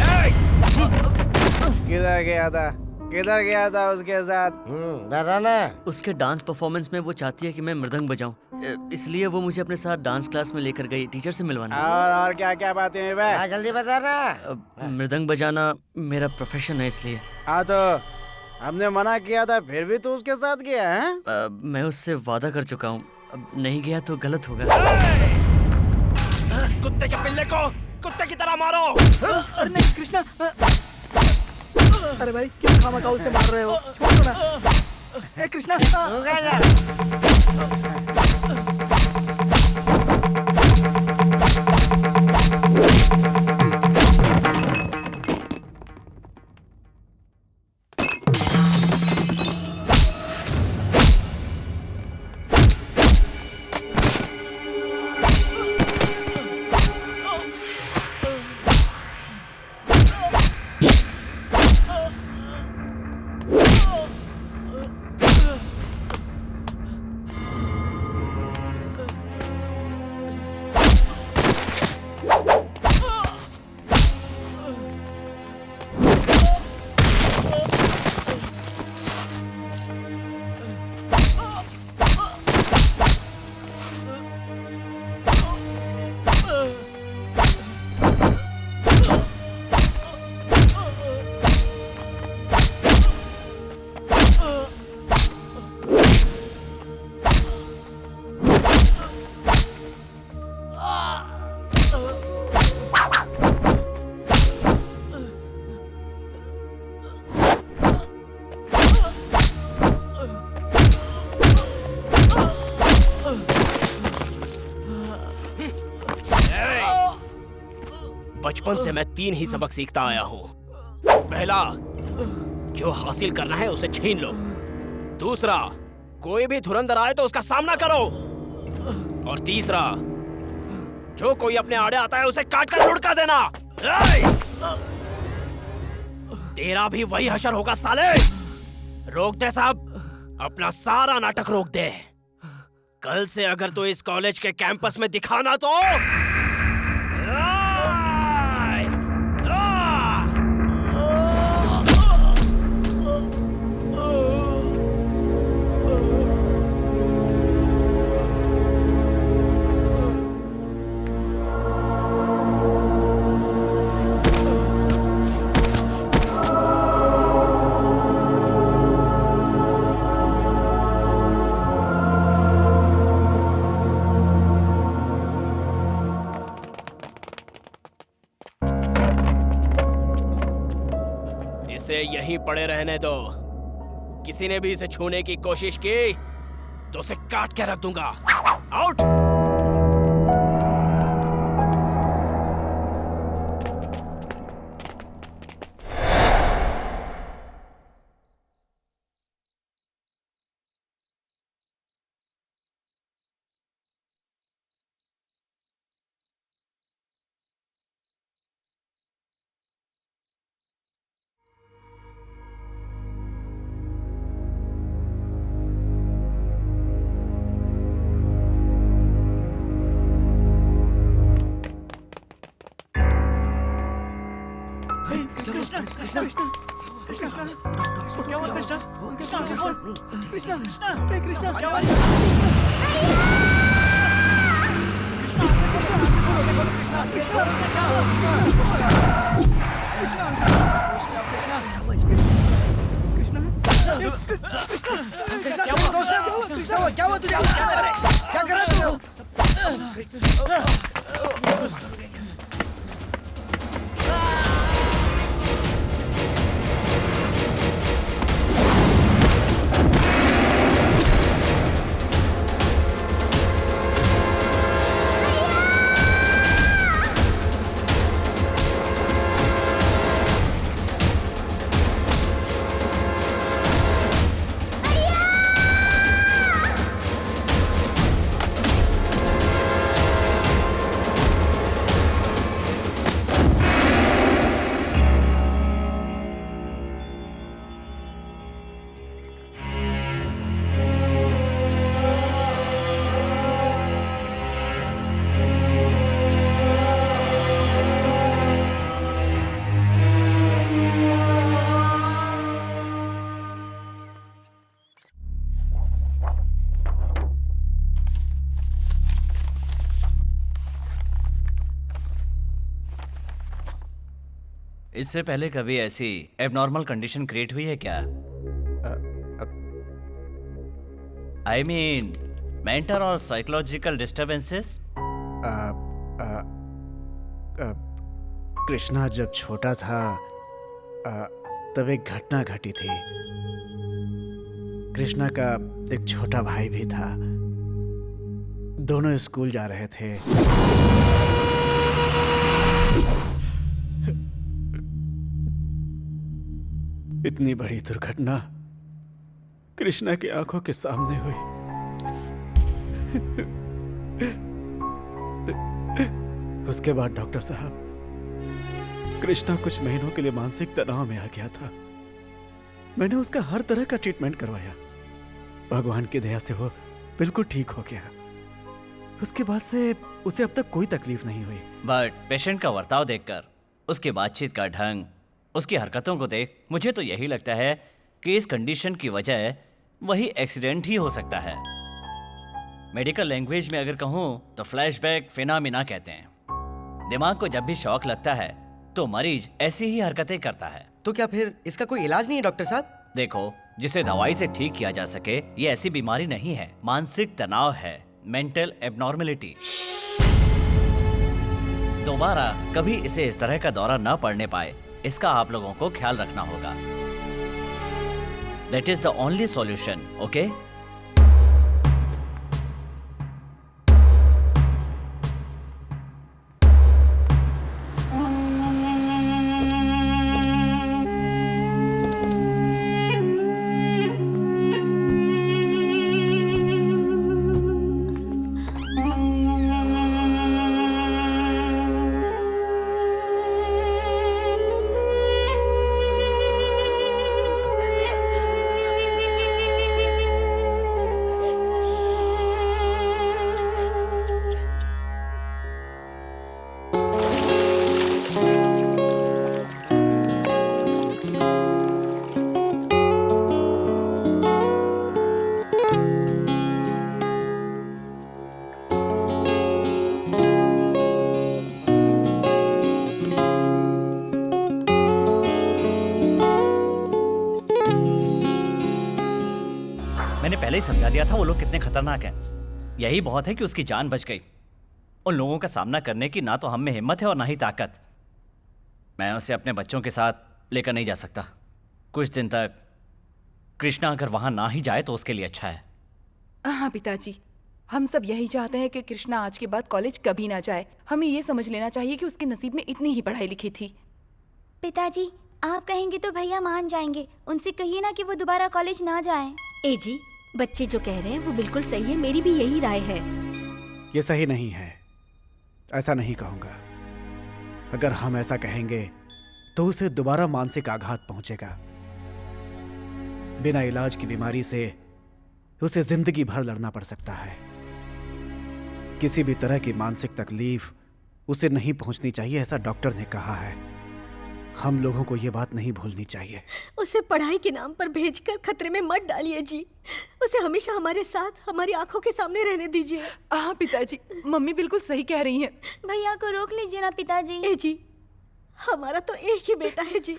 किधर गया था उसके साथ? ना। उसके डांस परफॉर्मेंस में वो चाहती है कि मैं मृदंग बजाऊं, इसलिए वो मुझे अपने साथ डांस क्लास में लेकर गई, टीचर से मिलवाने। और क्या क्या बातें हैं बे? जल्दी बता ना। मृदंग बजाना मेरा प्रोफेशन है, इसलिए। हाँ तो हमने मना किया था, फिर भी तू उसके साथ गया है? मैं उससे वादा कर चुका हूँ, अब नहीं गया तो गलत होगा। कुत्ते के पिल्ले को कुत्ते की तरह मारो। अरे नहीं कृष्णा, अरे भाई क्यों खामखा उसे मार रहे हो? छोड़ दो ना। कृष्णा, बचपन से मैं 3 ही सबक सीखता आया हूँ। पहला, जो हासिल करना है उसे छीन लो। दूसरा, कोई भी धुरंधर आए तो उसका सामना करो। और तीसरा, जो कोई अपने आड़े आता है उसे काट कर लुढ़का देना। तेरा भी वही हशर होगा साले। रोक दे साहब, अपना सारा नाटक रोक दे। कल से अगर तू इस कॉलेज के कैंपस में दिखाना तो यहीं पड़े रहने दो। किसी ने भी इसे छूने की कोशिश की तो उसे काट के रख दूंगा। आउट। क्या हुआ तुझे? क्या कर रहा तू? इससे पहले कभी ऐसी एबनॉर्मल कंडीशन क्रिएट हुई है क्या? आई मीन मेंटल और साइकोलॉजिकल डिस्टर्बेंसेस? कृष्णा जब छोटा था तब एक घटना घटी थी। कृष्णा का एक छोटा भाई भी था। दोनों स्कूल जा रहे थे। इतनी बड़ी दुर्घटना कृष्णा की आंखों के सामने हुई। उसके बाद डॉक्टर साहब, कृष्णा कुछ महीनों के लिए मानसिक तनाव में आ गया था। मैंने उसका हर तरह का ट्रीटमेंट करवाया। भगवान की दया से वो बिल्कुल ठीक हो गया। उसके बाद से उसे अब तक कोई तकलीफ नहीं हुई। बट पेशेंट का बर्ताव देखकर, उसकी बातचीत का ढंग, उसकी हरकतों को देख मुझे तो यही लगता है कि इस कंडीशन की वजह वही एक्सीडेंट ही हो सकता है। मेडिकल लैंग्वेज में अगर कहूँ तो फ्लैशबैक फिनोमेना कहते हैं। दिमाग को जब भी शॉक लगता है तो मरीज ऐसी ही हरकतें करता है। तो क्या फिर इसका कोई इलाज नहीं है डॉक्टर साहब? देखो, जिसे दवाई से ठीक किया जा सके ये ऐसी बीमारी नहीं है, मानसिक तनाव है, मेंटल एबनॉर्मलिटी। दोबारा कभी इसे इस तरह का दौरा न पड़ने पाए, इसका आप लोगों को ख्याल रखना होगा। That is the only solution, okay? मैंने पहले ही समझा दिया था वो लोग कितने खतरनाक हैं। यही बहुत है कि उसकी जान बच गई। उन लोगों का सामना करने की ना तो हम में हिम्मत है और ना ही ताकत। मैं उसे अपने बच्चों के साथ लेकर नहीं जा सकता। कुछ दिन तक कृष्णा अगर वहां ना ही जाए तो उसके लिए अच्छा है। हाँ पिताजी, हम सब यही चाहते हैं कि कृष्णा आज के बाद कॉलेज कभी ना जाए। हमें ये समझ लेना चाहिए कि उसके नसीब में इतनी ही पढ़ाई लिखी थी। पिताजी, आप कहेंगे तो भैया मान जाएंगे। उनसे कहिए ना कि वो दोबारा कॉलेज ना जाएं। ए जी, बच्चे जो कह रहे हैं वो बिल्कुल सही है। मेरी भी यही राय है। ये सही नहीं है, ऐसा नहीं कहूंगा। अगर हम ऐसा कहेंगे तो उसे दोबारा मानसिक आघात पहुंचेगा। बिना इलाज की बीमारी से उसे जिंदगी भर लड़ना पड़ सकता है। किसी भी तरह की मानसिक तकलीफ उसे नहीं पहुंचनी चाहिए, ऐसा डॉक्टर ने कहा है। हम लोगों को यह बात नहीं भूलनी चाहिए। उसे पढ़ाई के नाम पर भेजकर खतरे में मत डालिए जी। उसे हमेशा हमारे साथ, हमारी आंखों के सामने रहने दीजिए। हाँ पिताजी, मम्मी बिल्कुल सही कह रही हैं। भैया को रोक लीजिए ना पिताजी। ए जी, हमारा तो एक ही बेटा है जी।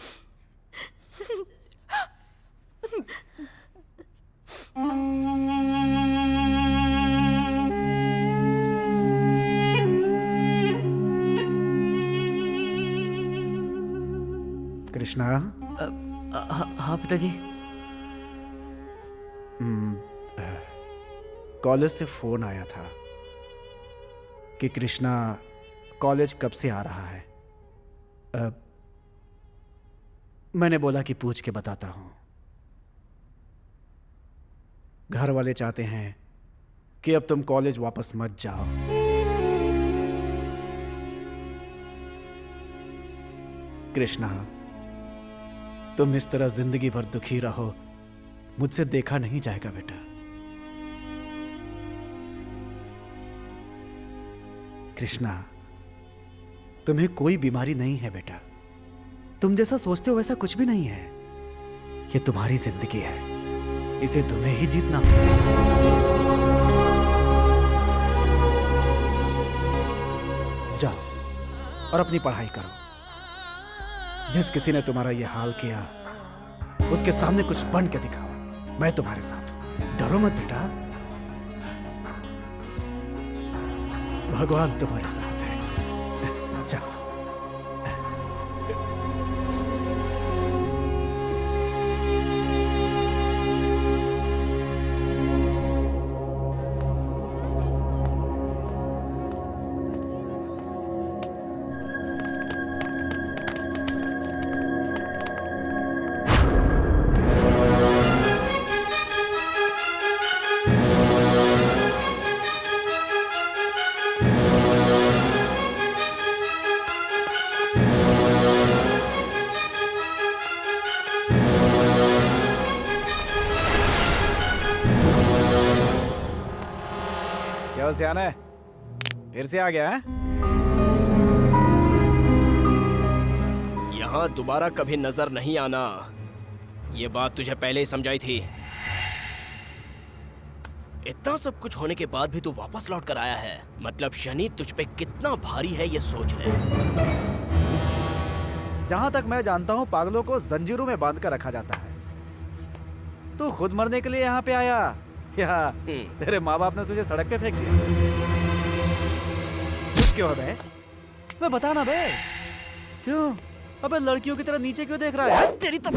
कृष्णा। हाँ पिताजी। कॉलेज से फोन आया था कि कृष्णा कॉलेज कब से आ रहा है। मैंने बोला कि पूछ के बताता हूं। घर वाले चाहते हैं कि अब तुम कॉलेज वापस मत जाओ। कृष्णा, तुम इस तरह जिंदगी भर दुखी रहो, मुझसे देखा नहीं जाएगा बेटा। कृष्णा, तुम्हें कोई बीमारी नहीं है बेटा। तुम जैसा सोचते हो वैसा कुछ भी नहीं है। ये तुम्हारी जिंदगी है, इसे तुम्हें ही जीतना पड़ेगा। जाओ और अपनी पढ़ाई करो। जिस किसी ने तुम्हारा यह हाल किया उसके सामने कुछ बन के दिखाओ। मैं तुम्हारे साथ हूं, डरो मत बेटा। भगवान तुम्हारे साथ है। जाओ। सियाना है, फिर से आ गया है? यहाँ दोबारा कभी नजर नहीं आना। ये बात तुझे पहले ही समझाई थी। इतना सब कुछ होने के बाद भी तू वापस लौट कर आया है। मतलब शनि तुझ पे कितना भारी है ये सोच ले। जहां तक मैं जानता हूं पागलों को जंजीरों में बांध कर रखा जाता है। तू खुद मरने के लिए यहाँ पे आया या तेरे माँ बाप ने तुझे सड़क पे फेंक दिया? चुप क्यों है बे? बता ना बे, क्यों? अबे लड़कियों की तरह नीचे क्यों देख रहा है? तेरी तो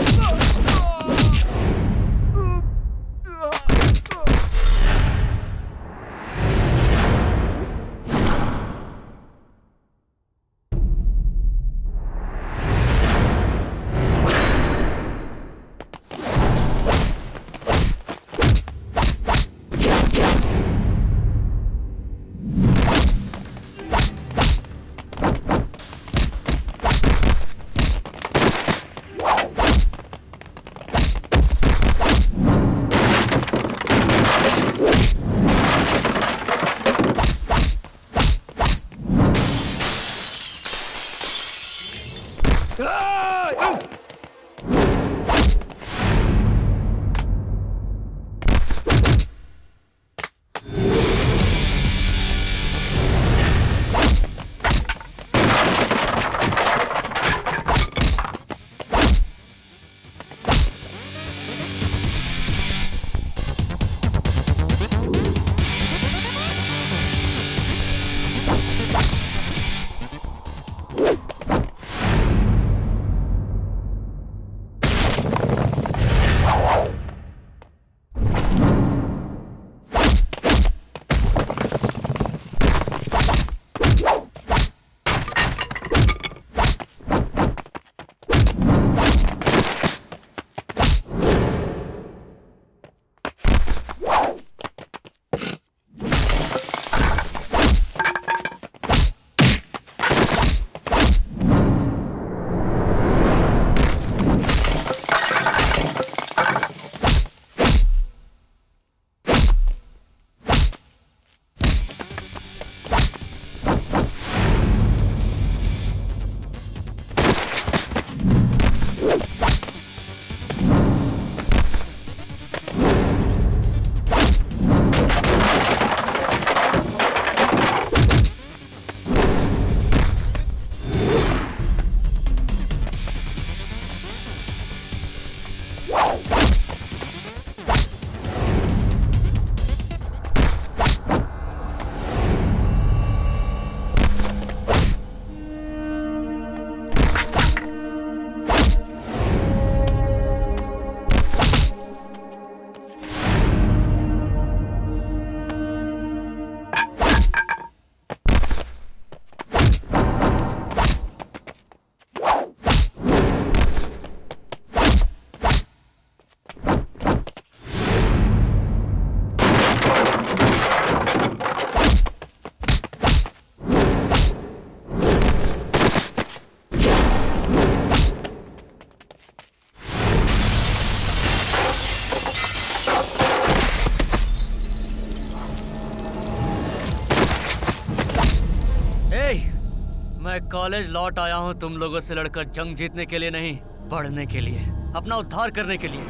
कॉलेज लौट आया हूँ तुम लोगों से लड़कर जंग जीतने के लिए नहीं, पढ़ने के लिए, अपना उद्धार करने के लिए।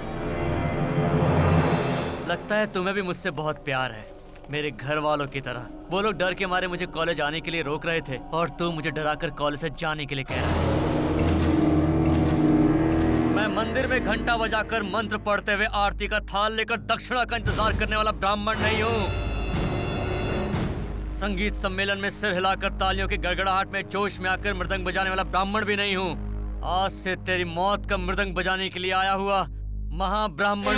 लगता है तुम्हें भी मुझसे बहुत प्यार है, मेरे घर वालों की तरह। वो लोग डर के मारे मुझे कॉलेज आने के लिए रोक रहे थे और तू मुझे डराकर कॉलेज से जाने के लिए कह रहा है। मैं मंदिर में घंटा बजाकर मंत्र पढ़ते हुए आरती का थाल लेकर दक्षिणा का इंतजार करने वाला ब्राह्मण नहीं हूँ। संगीत सम्मेलन में सिर हिलाकर तालियों की गड़गड़ाहट में जोश में आकर मृदंग बजाने वाला ब्राह्मण भी नहीं हूँ। आज से तेरी मौत का मृदंग बजाने के लिए आया हुआ महाब्राह्मण।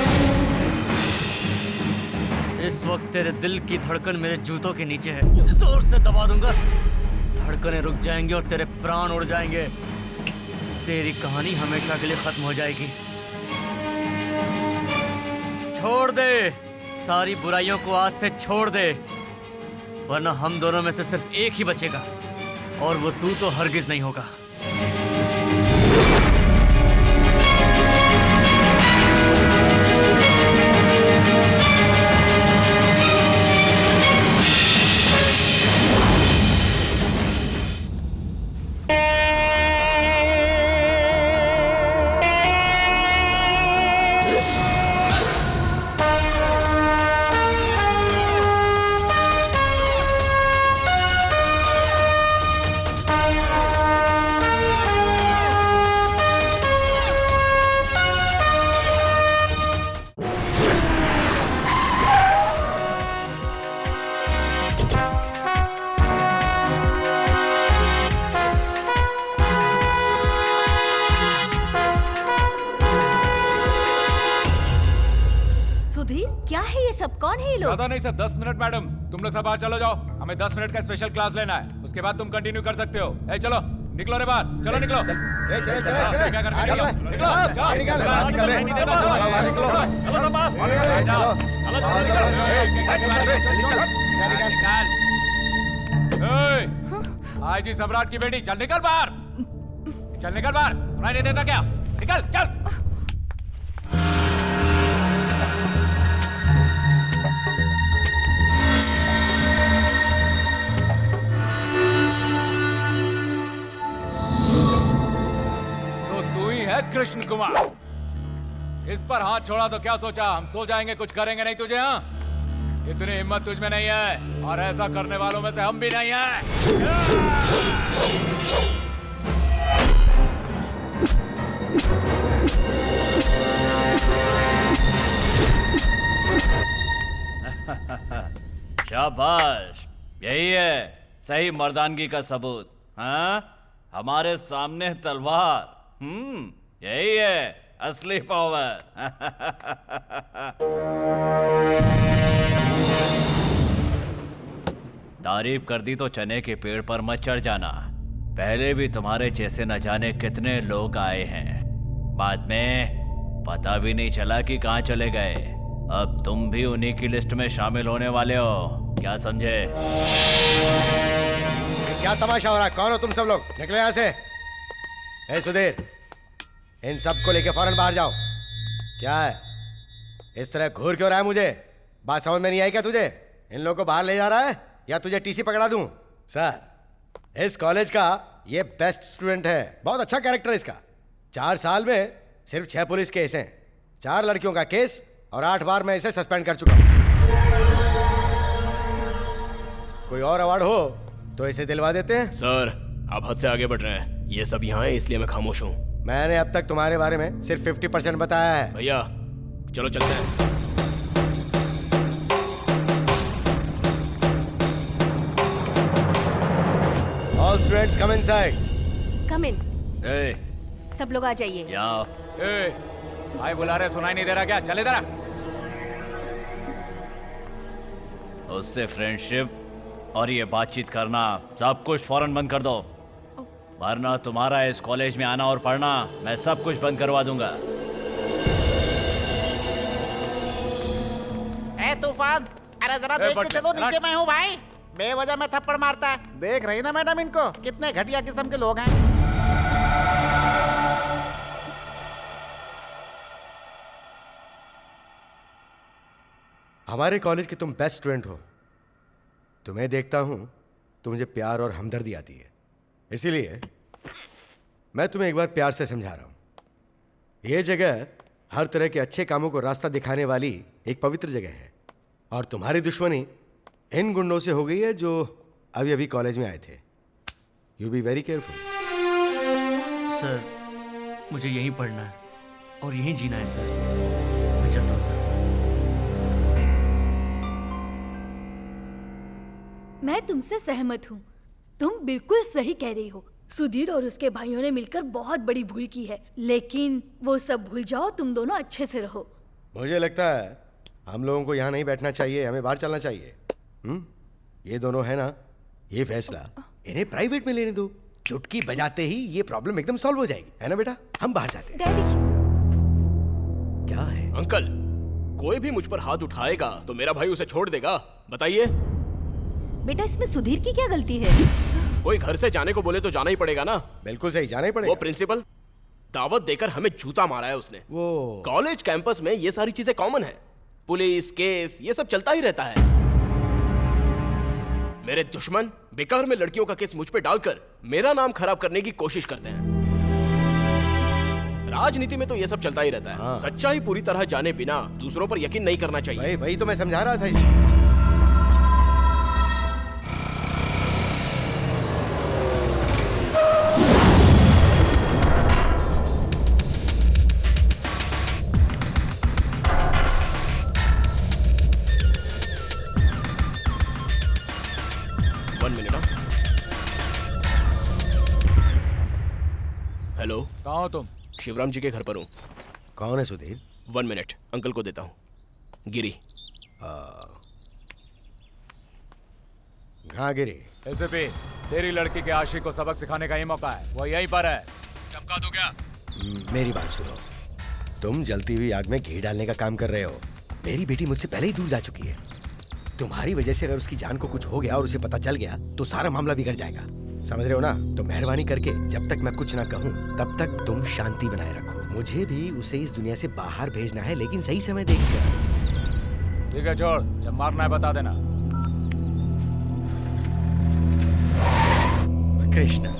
इस वक्त तेरे दिल की धड़कन मेरे जूतों के नीचे है, जोर से दबा दूंगा, धड़कनें रुक जाएंगी और तेरे प्राण उड़ जाएंगे। तेरी कहानी हमेशा के लिए खत्म हो जाएगी। छोड़ दे सारी बुराइयों को, आज से छोड़ दे, वरना हम दोनों में से सिर्फ एक ही बचेगा और वो तू तो हरगिज नहीं होगा। कौन है ये लोग? ज्यादा नहीं सर, 10 मिनट मैडम। तुम लोग सब बाहर चलो जाओ, हमें 10 मिनट का स्पेशल क्लास लेना है, उसके बाद तुम कंटिन्यू कर सकते हो। ए चलो निकलो रे बाहर, चलो निकलो। चले चले चले क्या करके निकलो, निकलो, जाओ, निकल, निकलो, नहीं देता, निकलो, चलो सब बाहर, जाओ, निकल। आई जी सम्राट की बेटी, चल निकल बाहर, चल निकल बाहर, सुनाई नहीं देता क्या? निकल, चल। कृष्ण कुमार, इस पर हाथ छोड़ा तो क्या सोचा हम सो जाएंगे, कुछ करेंगे नहीं तुझे? हाँ, इतनी हिम्मत तुझ में नहीं है और ऐसा करने वालों में से हम भी नहीं हैं। शाबाश, यही है सही मर्दानगी का सबूत। हाँ, हमारे सामने तलवार, यही है असली पावर। तारीफ कर दी तो चने के पेड़ पर मत चढ़ जाना। पहले भी तुम्हारे जैसे न जाने कितने लोग आए हैं, बाद में पता भी नहीं चला कि कहाँ चले गए। अब तुम भी उन्हीं की लिस्ट में शामिल होने वाले हो, क्या समझे? क्या तमाशा हो रहा है? कौन हो तुम सब लोग? निकले यहाँ से। ए सुधीर, इन सबको लेके फौरन बाहर जाओ। क्या है, इस तरह घूर क्यों रहा है? मुझे बात समझ में नहीं आई क्या तुझे? इन लोगों को बाहर ले जा रहा है या तुझे टीसी पकड़ा दूं? सर, इस कॉलेज का ये बेस्ट स्टूडेंट है, बहुत अच्छा कैरेक्टर है इसका। 4 साल में सिर्फ 6 पुलिस केस हैं, 4 लड़कियों का केस और 8 बार मैं इसे सस्पेंड कर चुका हूं। कोई और अवार्ड हो तो इसे दिलवा देते हैं। सर, आप हद से आगे बढ़ रहे हैं, ये सब यहाँ है इसलिए मैं खामोश हूँ। मैंने अब तक तुम्हारे बारे में सिर्फ 50% बताया है। भैया चलो चलते हैं। All students come inside. Come in. सब लोग आ जाइए। भाई बुला रहे, सुनाई नहीं दे रहा क्या? चल इधर। उससे फ्रेंडशिप और ये बातचीत करना सब कुछ फौरन बंद कर दो, वरना तुम्हारा इस कॉलेज में आना और पढ़ना मैं सब कुछ बंद करवा दूंगा। ए तूफान, अरे जरा देख के चलो, नीचे मैं हूँ भाई। बेवजह में थप्पड़ मारता है, देख रही ना मैडम इनको, कितने घटिया किस्म के लोग हैं। हमारे कॉलेज के तुम बेस्ट स्टूडेंट हो, तुम्हें देखता हूं तो मुझे प्यार और हमदर्दी आती है। इसीलिए मैं तुम्हें एक बार प्यार से समझा रहा हूं। यह जगह हर तरह के अच्छे कामों को रास्ता दिखाने वाली एक पवित्र जगह है, और तुम्हारी दुश्मनी इन गुंडों से हो गई है जो अभी अभी कॉलेज में आए थे। You be very careful. Sir, मुझे यहीं पढ़ना है और यहीं जीना है सर। मैं चलता हूँ सर। मैं तुमसे सहमत हूँ। तुम बिल्कुल सही कह रही हो। सुधीर और उसके भाइयों ने मिलकर बहुत बड़ी भूल की है, लेकिन वो सब भूल जाओ, तुम दोनों अच्छे से रहो। मुझे लगता है हम लोगों को यहाँ नहीं बैठना चाहिए, हमें बाहर चलना चाहिए। ये दोनों है ना, ये फैसला इन्हें प्राइवेट में लेने दो। चुटकी बजाते ही ये प्रॉब्लम एकदम सॉल्व हो जाएगी, है ना बेटा? हम बाहर जाते हैं। डैडी, क्या है? अंकल, कोई भी मुझ पर हाथ उठाएगा तो मेरा भाई उसे छोड़ देगा? बताइए। बेटा, इसमें सुधीर की क्या गलती है? कोई घर से जाने को बोले तो जाना ही पड़ेगा ना। बिल्कुल सही, जाना ही पड़ेगा। वो प्रिंसिपल दावत देकर हमें जूता मारा है उसने। वो कॉलेज कैंपस में ये सारी चीजें कॉमन है। पुलिस केस ये सब चलता ही रहता है। मेरे दुश्मन बेकार में लड़कियों का केस मुझ पे डालकर मेरा नाम खराब करने की कोशिश करते हैं। राजनीति में तो ये सब चलता ही रहता है। हाँ। सच्चाई पूरी तरह जाने बिना दूसरों पर यकीन नहीं करना चाहिए। वही तो मैं समझा रहा था इसे। हेलो, कहाँ हो तुम? शिवराम जी के घर पर हूँ। कौन है सुधीर? 1 मिनट, अंकल को देता हूँ। गिरी। हाँ गिरी। एसपी, तेरी लड़की के आशिक को सबक सिखाने का ही मौका है। वो यहीं पर है। चमका दो क्या? मेरी बात सुनो, तुम जलती हुई आग में घी डालने का काम कर रहे हो। मेरी बेटी मुझसे पहले ही दूर जा चुकी है। तुम्हारी वजह से अगर उसकी जान को कुछ हो गया और उसे पता चल गया तो सारा मामला बिगड़ जाएगा। समझ रहे हो ना? तो मेहरबानी करके जब तक मैं कुछ ना कहूँ तब तक तुम शांति बनाए रखो। मुझे भी उसे इस दुनिया से बाहर भेजना है, लेकिन सही समय देखकर। ठीक है, छोड़। जब मारना है बता देना। कृष्ण,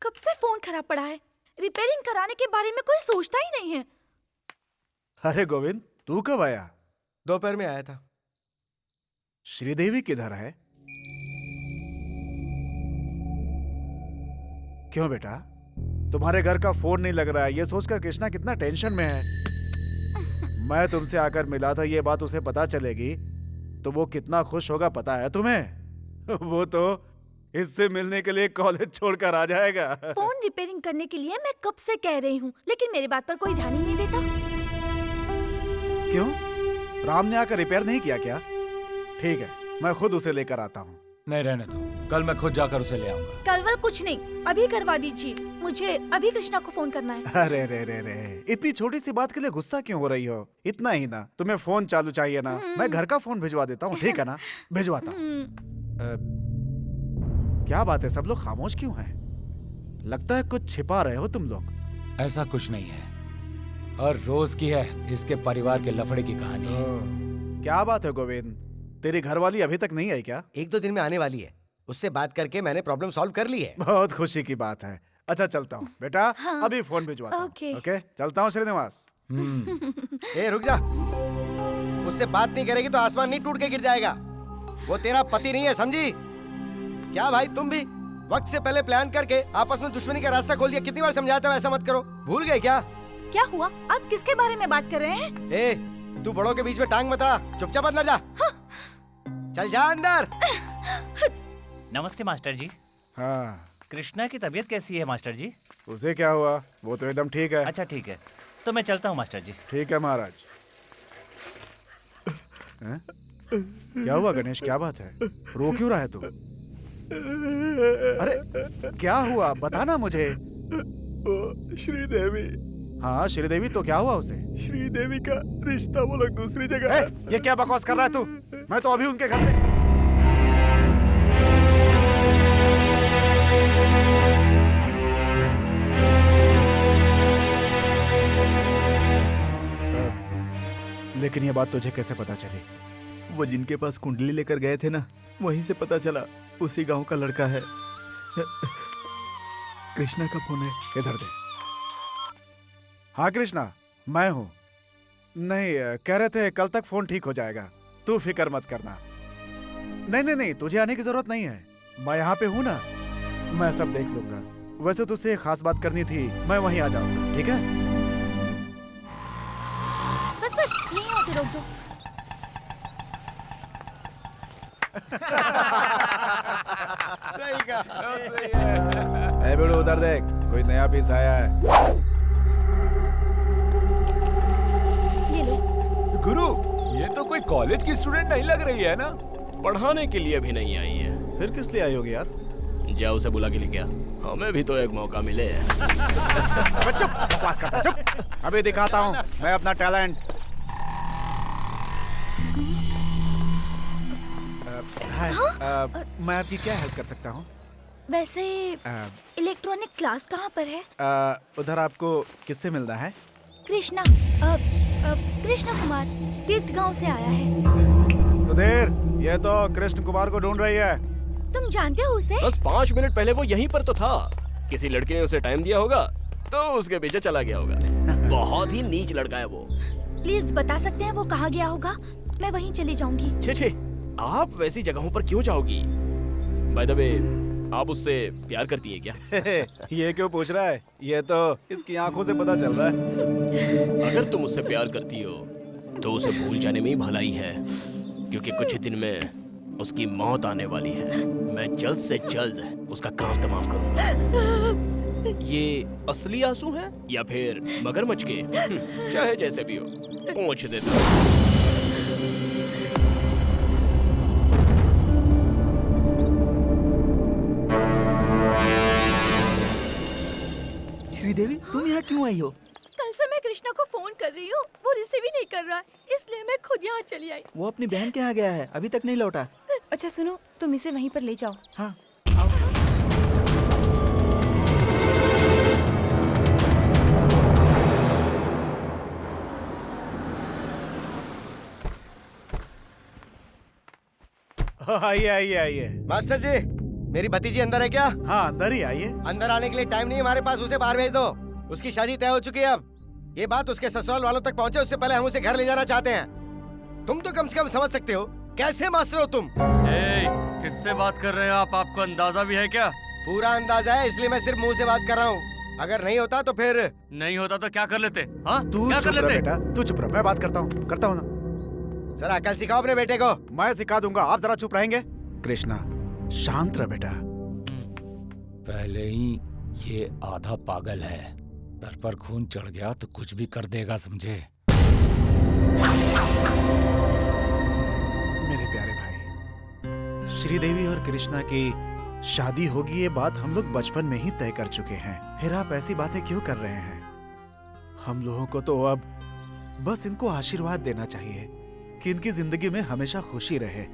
कब से फोन खराब पड़ा है। रिपेयरिंग कराने के बारे में कोई सोचता ही नहीं है। अरे गोविंद, तू कब आया? दोपहर में आया था। श्रीदेवी किधर है? क्यों बेटा, तुम्हारे घर का फोन नहीं लग रहा है? ये सोचकर कृष्णा कितना टेंशन में है। मैं तुमसे आकर मिला था, ये बात उसे पता चलेगी तो वो कितना खुश होगा पता है तुम्हें? वो तो इससे मिलने के लिए कॉलेज छोड़कर आ जाएगा। फोन रिपेयरिंग करने के लिए मैं कब से कह रही हूँ, लेकिन मेरी बात पर कोई ध्यान ही नहीं देता। क्यों, राम ने आकर रिपेयर नहीं किया क्या? ठीक है, मैं खुद उसे लेकर आता हूँ। नहीं, रहने दो, कल मैं खुद जाकर उसे ले आऊंगा। कल वल कुछ नहीं, अभी करवा दीजिए। मुझे अभी कृष्णा को फोन करना है। अरे रे रे रे, इतनी छोटी सी बात के लिए गुस्सा क्यों हो रही हो? इतना ही ना, तुम्हें फोन चालू चाहिए ना? मैं घर का फोन भिजवा देता हूँ, ठीक है ना? भिजवाता हूँ। क्या बात है, सब लोग खामोश क्यों हैं? लगता है कुछ छिपा रहे हो तुम लोग। ऐसा कुछ नहीं है, और रोज की है इसके परिवार के लफड़े की कहानी। क्या बात है गोविंद, तेरी घरवाली अभी तक नहीं आई क्या? 1-2 दिन में आने वाली है। उससे बात करके मैंने प्रॉब्लम सॉल्व कर ली है। बहुत खुशी की बात है। अच्छा चलता हूँ बेटा। हाँ। अभी फोन भिजवाता हूँ। ओके। ओके, चलता हूँ श्रीनिवास। ए रुक जा, उससे बात नहीं करेगी तो आसमान नहीं टूट के गिर जाएगा। वो तेरा पति नहीं है, समझी? क्या भाई, तुम भी वक्त से पहले प्लान करके आपस में दुश्मनी का रास्ता खोल दिया। कितनी बार समझाता हूँ ऐसा मत करो, भूल गए क्या? क्या हुआ? आप किसके बारे में बात कर रहे हैं? ए, तू बड़ों के बीच में टांग मत अड़ा, चुपचाप अंदर जा। हाँ। चल जा अंदर। नमस्ते मास्टर जी। हाँ, कृष्णा की तबीयत कैसी है मास्टर जी? उसे क्या हुआ? वो तो एकदम ठीक है। अच्छा ठीक है, तो मैं चलता हूँ मास्टर जी। ठीक है महाराज। क्या हुआ गणेश, क्या बात है? रो क्यों रहा है तू? अरे क्या हुआ, बताना मुझे। श्रीदेवी। हाँ श्रीदेवी, तो क्या हुआ उसे? श्रीदेवी का रिश्ता वो लोग दूसरी जगह है। ये क्या बकवास कर रहा है तू? मैं तो अभी उनके घर से। लेकिन ये बात तुझे कैसे पता चली? वो जिनके पास कुंडली लेकर गए थे ना, वहीं से पता चला। उसी गांव का लड़का है। कृष्णा का फोन है। इधर दे। हाँ कृष्णा, मैं हूँ। नहीं, कह रहे थे कल तक फोन ठीक हो जाएगा, तू फिक्र मत करना। नहीं, तुझे आने की जरूरत नहीं है, मैं यहाँ पे हूँ ना, मैं सब देख लूंगा। वैसे तुझसे एक खास बात करनी थी, मैं वहीं आ जाऊंगा, ठीक है? बस नहीं आके रोक दो। सही कहा। ए बेड़ू, उधर देख, कोई नया पीस आया है। ये लो। गुरु, ये तो कोई कॉलेज की स्टूडेंट नहीं लग रही है ना? पढ़ाने के लिए भी नहीं आई है। फिर किस लिए आई होगी यार? जा उसे बुला के लेके आ, हमें भी तो एक मौका मिले। चुप, बकवास करता, चुप। अभी दिखाता हूँ मैं अपना टैलेंट। हाय, मैं आपकी क्या हेल्प कर सकता हूँ? वैसे इलेक्ट्रॉनिक क्लास कहाँ पर है? उधर आपको किससे मिलना है? कृष्णा, कृष्ण कुमार तीर्थ गांव से आया है। सुधीर, ये तो कृष्ण कुमार को ढूंढ रही है। तुम जानते हो उसे? बस 5 मिनट पहले वो यहीं पर तो था। किसी लड़के ने उसे टाइम दिया होगा तो उसके पीछे चला गया होगा। बहुत ही नीच लड़का है वो। प्लीज बता सकते हैं वो कहाँ गया होगा? मैं वहीं चली जाऊंगी। छे, आप वैसी जगहों पर क्यों जाओगी? बाय द वे, आप उससे प्यार करती है क्या? ये क्यों पूछ रहा है? ये तो इसकी आंखों से पता चल रहा है। अगर तुम उससे प्यार करती हो तो उसे भूल जाने में ही भलाई है, क्योंकि कुछ ही दिन में उसकी मौत आने वाली है। मैं जल्द से जल्द उसका काम तमाम करूंगा। ये असली आंसू हैं या फिर मगरमच्छ के? चाहे जैसे भी हो, पहुंच देता हूं। श्रीदेवी, तुम यहाँ क्यों आई हो? कल से मैं कृष्णा को फोन कर रही हूँ, वो रिसीव ही नहीं कर रहा, इसलिए मैं खुद यहाँ चली आई। वो अपनी बहन के यहाँ गया है, अभी तक नहीं लौटा। अच्छा सुनो, तुम इसे वहीं पर ले जाओ। हाँ। आइए। मास्टर जी, मेरी भतीजी अंदर है क्या? हाँ, अंदर ही आइए। अंदर आने के लिए टाइम नहीं हमारे पास, उसे बाहर भेज दो। उसकी शादी तय हो चुकी है। अब ये बात उसके ससुराल वालों तक पहुंचे उससे पहले हम उसे घर ले जाना चाहते हैं। तुम तो कम से कम समझ सकते हो, कैसे मास्टर हो तुम? किससे बात कर रहे हो आप? आपको अंदाजा भी है क्या? पूरा अंदाजा है, इसलिए मैं सिर्फ मुंह से बात कर रहा हूँ। अगर नहीं होता तो फिर नहीं होता तो क्या कर लेते? हाँ, तू क्या कर लेते? बेटा, तू चुप रह, मैं बात करता हूँ ना। जरा अकल सिखाओ अपने बेटे को। मैं सिखा दूंगा, आप जरा चुप रहेंगे? कृष्णा, शांत रह बेटा। पहले ही ये आधा पागल है, सर पर खून चढ़ गया तो कुछ भी कर देगा, समझे? मेरे प्यारे भाई, श्रीदेवी और कृष्णा की शादी होगी, ये बात हम लोग बचपन में ही तय कर चुके हैं। फिर आप ऐसी बातें क्यों कर रहे हैं? हम लोगों को तो अब बस इनको आशीर्वाद देना चाहिए कि इनकी जिंदगी में हमेशा खुशी रहे।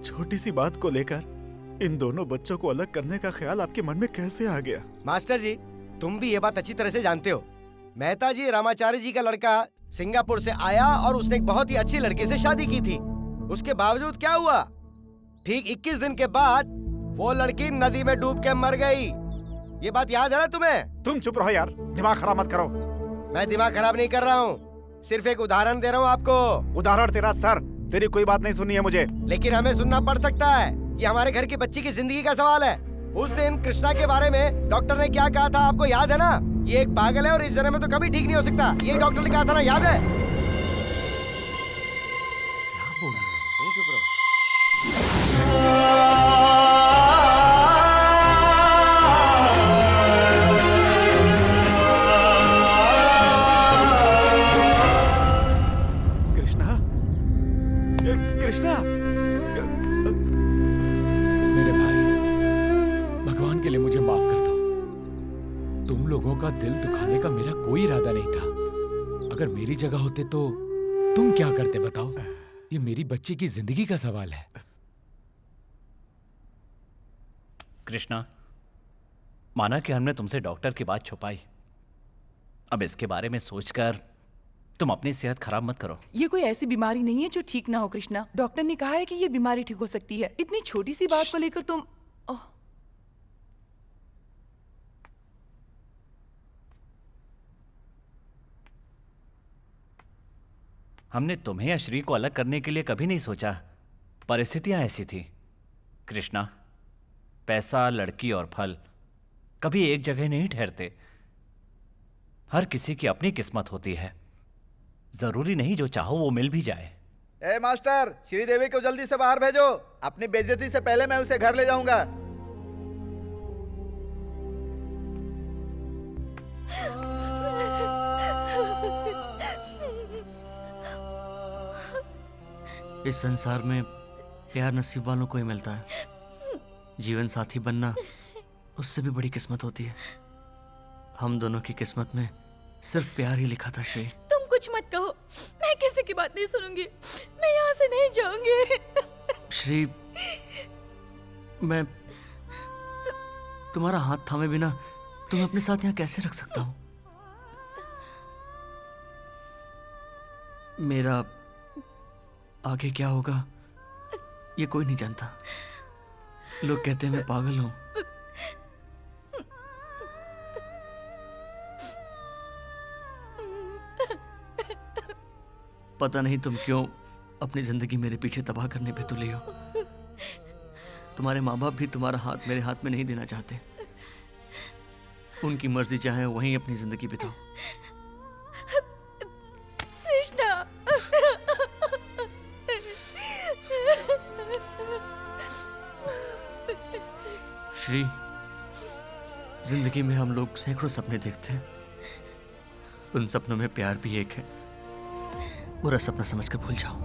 छोटी सी बात को लेकर इन दोनों बच्चों को अलग करने का ख्याल आपके मन में कैसे आ गया? मास्टर जी, तुम भी ये बात अच्छी तरह से जानते हो। मेहता जी रामाचार्य जी का लड़का सिंगापुर से आया और उसने एक बहुत ही अच्छी लड़की से शादी की थी। उसके बावजूद क्या हुआ? ठीक 21 दिन के बाद वो लड़की नदी में डूब के मर गई। ये बात याद है ना तुम्हें? तुम चुप रहो यार, दिमाग खराब मत करो। मैं दिमाग खराब नहीं कर रहा हूँ, सिर्फ एक उदाहरण दे रहा हूँ आपको। उदाहरण तेरा सर, तेरी कोई बात नहीं सुनी है मुझे। लेकिन हमें सुनना पड़ सकता है, ये हमारे घर की बच्ची की जिंदगी का सवाल है। उस दिन कृष्णा के बारे में डॉक्टर ने क्या कहा था, आपको याद है ना? ये एक पागल है और इस जन्म में तो कभी ठीक नहीं हो सकता, ये डॉक्टर ने कहा था ना, याद है? क्या बोल रहे हो? चुप रहो। कृष्णा, मेरे भाई, भगवान के लिए मुझे माफ कर दो। तुम लोगों का दिल दुखाने का मेरा कोई इरादा नहीं था। अगर मेरी जगह होते तो तुम क्या करते बताओ? ये मेरी बच्ची की जिंदगी का सवाल है। कृष्णा, माना कि हमने तुमसे डॉक्टर की बात छुपाई। अब इसके बारे में सोचकर तुम अपनी सेहत खराब मत करो। ये कोई ऐसी बीमारी नहीं है जो ठीक ना हो कृष्णा। डॉक्टर ने कहा है कि ये बीमारी ठीक हो सकती है। इतनी छोटी सी बात को लेकर तुम हमने तुम्हें या श्री को अलग करने के लिए कभी नहीं सोचा, परिस्थितियां ऐसी थी। कृष्णा, पैसा, लड़की और फल कभी एक जगह नहीं ठहरते। हर किसी की अपनी किस्मत होती है। जरूरी नहीं जो चाहो वो मिल भी जाए। ए मास्टर, श्रीदेवी को जल्दी से बाहर भेजो। अपनी बेइज्जती से पहले मैं उसे घर ले जाऊंगा। इस संसार में प्यार नसीब वालों को ही मिलता है। जीवन साथी बनना उससे भी बड़ी किस्मत होती है। हम दोनों की किस्मत में सिर्फ प्यार ही लिखा था। श्री, तुम कुछ मत कहो, मैं किसी की बात नहीं सुनूंगी। मैं यहाँ से नहीं जाऊंगी। श्री, मैं तुम्हारा हाथ थामे बिना तुम्हें अपने साथ यहाँ कैसे रख सकता हूँ? मेरा आगे क्या होगा ये कोई नहीं जानता। लोग कहते हैं मैं पागल हूं। पता नहीं तुम क्यों अपनी जिंदगी मेरे पीछे तबाह करने पे तुले हो। तुम्हारे माँ बाप भी तुम्हारा हाथ मेरे हाथ में नहीं देना चाहते। उनकी मर्जी चाहे वहीं अपनी जिंदगी बिताओ। कृष्णा, श्री, जिंदगी में हम लोग सैकड़ों सपने देखते हैं। उन सपनों में प्यार भी एक है। बुरा सपना समझकर भूल जाओ।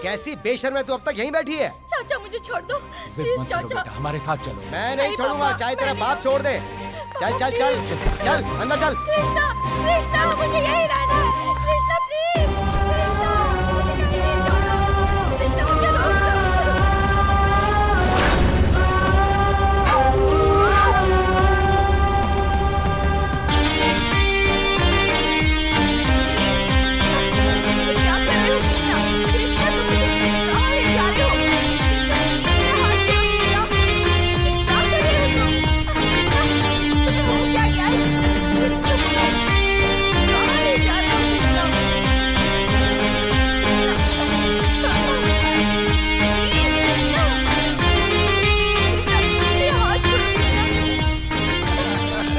कैसी बेशर्म है तू, अब तक यहीं बैठी है? चाचा मुझे छोड़ दो जिद प्लीज मत करो चाचा। बेटा, हमारे साथ चलो। मैं नहीं छोड़ूंगा, चाहे तेरा बाप छोड़ दे। चल चल चल चल अंदर चल। कृष्णा, कृष्णा मुझे यही रहना है। कृष्णा प्लीज, कृष्णा मुझे यहीं नहीं छोड़ो। कृष्णा मुझे रोक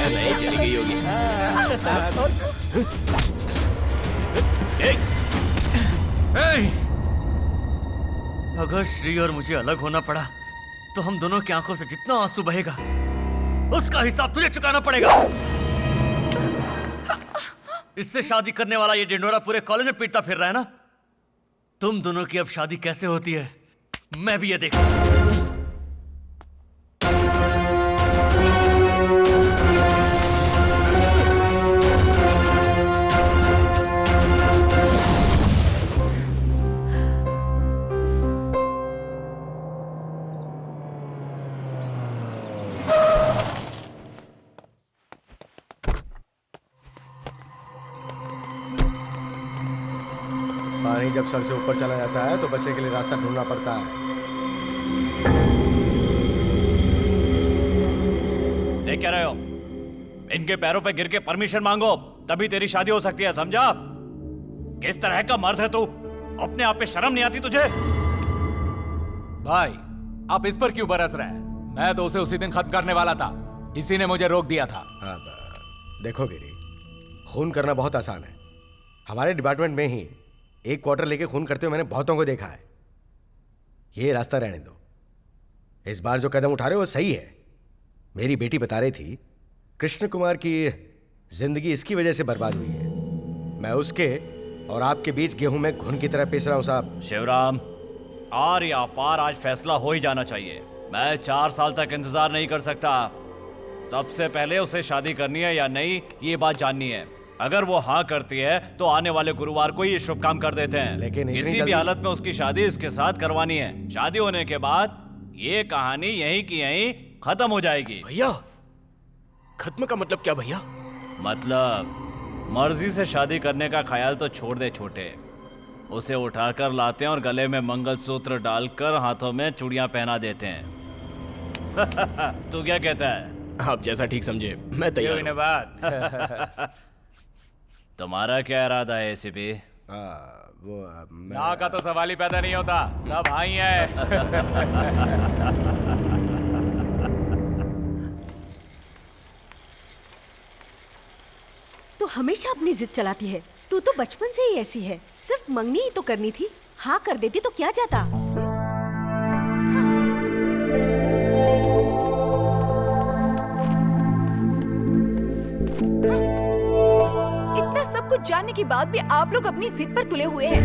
नहीं चली गई होगी। अगर श्री और मुझे अलग होना पड़ा तो हम दोनों की आंखों से जितना आंसू बहेगा उसका हिसाब तुझे चुकाना पड़ेगा। इससे शादी करने वाला ये डिंडोरा पूरे कॉलेज में पीटता फिर रहा है ना। तुम दोनों की अब शादी कैसे होती है मैं भी ये देखता हूं। पानी जब सर से ऊपर चला जाता है तो बचने के लिए रास्ता ढूंढना पड़ता है। देख क्या रहे हो? इनके पैरों पे गिर के परमिशन मांगो, तभी तेरी शादी हो सकती है, समझा? किस तरह का मर्द है तू? अपने आप पे शर्म नहीं आती तुझे? भाई, आप इस पर क्यों बरस रहे हैं? मैं तो उसे उसी दिन खत्म करने वाला था, इसी ने मुझे रोक दिया था। देखो गिरी, खून करना बहुत आसान है। हमारे डिपार्टमेंट में ही एक क्वार्टर लेके खून करते हुए मैंने बहुतों को देखा है। ये रास्ता रहने दो। इस बार जो कदम उठा रहे हो वो सही है। मेरी बेटी बता रही थी कृष्ण कुमार की जिंदगी इसकी वजह से बर्बाद हुई है। मैं उसके और आपके बीच गेहूं में घुन की तरह पीस रहा हूं साहब। शिवराम, आर या पार आज फैसला हो ही जाना चाहिए। मैं 4 साल तक इंतजार नहीं कर सकता। सबसे पहले उसे शादी करनी है या नहीं ये बात जाननी है। अगर वो हाँ करती है तो आने वाले गुरुवार को ही शुभ काम कर देते हैं। लेकिन इतनी किसी भी जल्दी? हालत में उसकी शादी इसके साथ करवानी है। शादी होने के बाद ये कहानी यहीं की यहीं खत्म हो जाएगी। भैया, खत्म का मतलब क्या भैया? मतलब मर्जी से शादी करने का ख्याल तो छोड़ दे छोटे। उसे उठाकर लाते हैं और गले में मंगलसूत्र डालकर हाथों में चूड़ियां पहना देते हैं। तू क्या कहता है? आप जैसा ठीक समझे, मैं तैयार हूं। बात तुम्हारा क्या इरादा है एसीपी? ना का तो सवाल ही पैदा नहीं होता, सब हाँ ही है। तू हमेशा अपनी जिद चलाती है। तू तो बचपन से ही ऐसी है। सिर्फ मंगनी ही तो करनी थी, हाँ कर देती तो क्या जाता। इतना सब कुछ जानने के बाद भी आप लोग अपनी जिद पर तुले हुए हैं।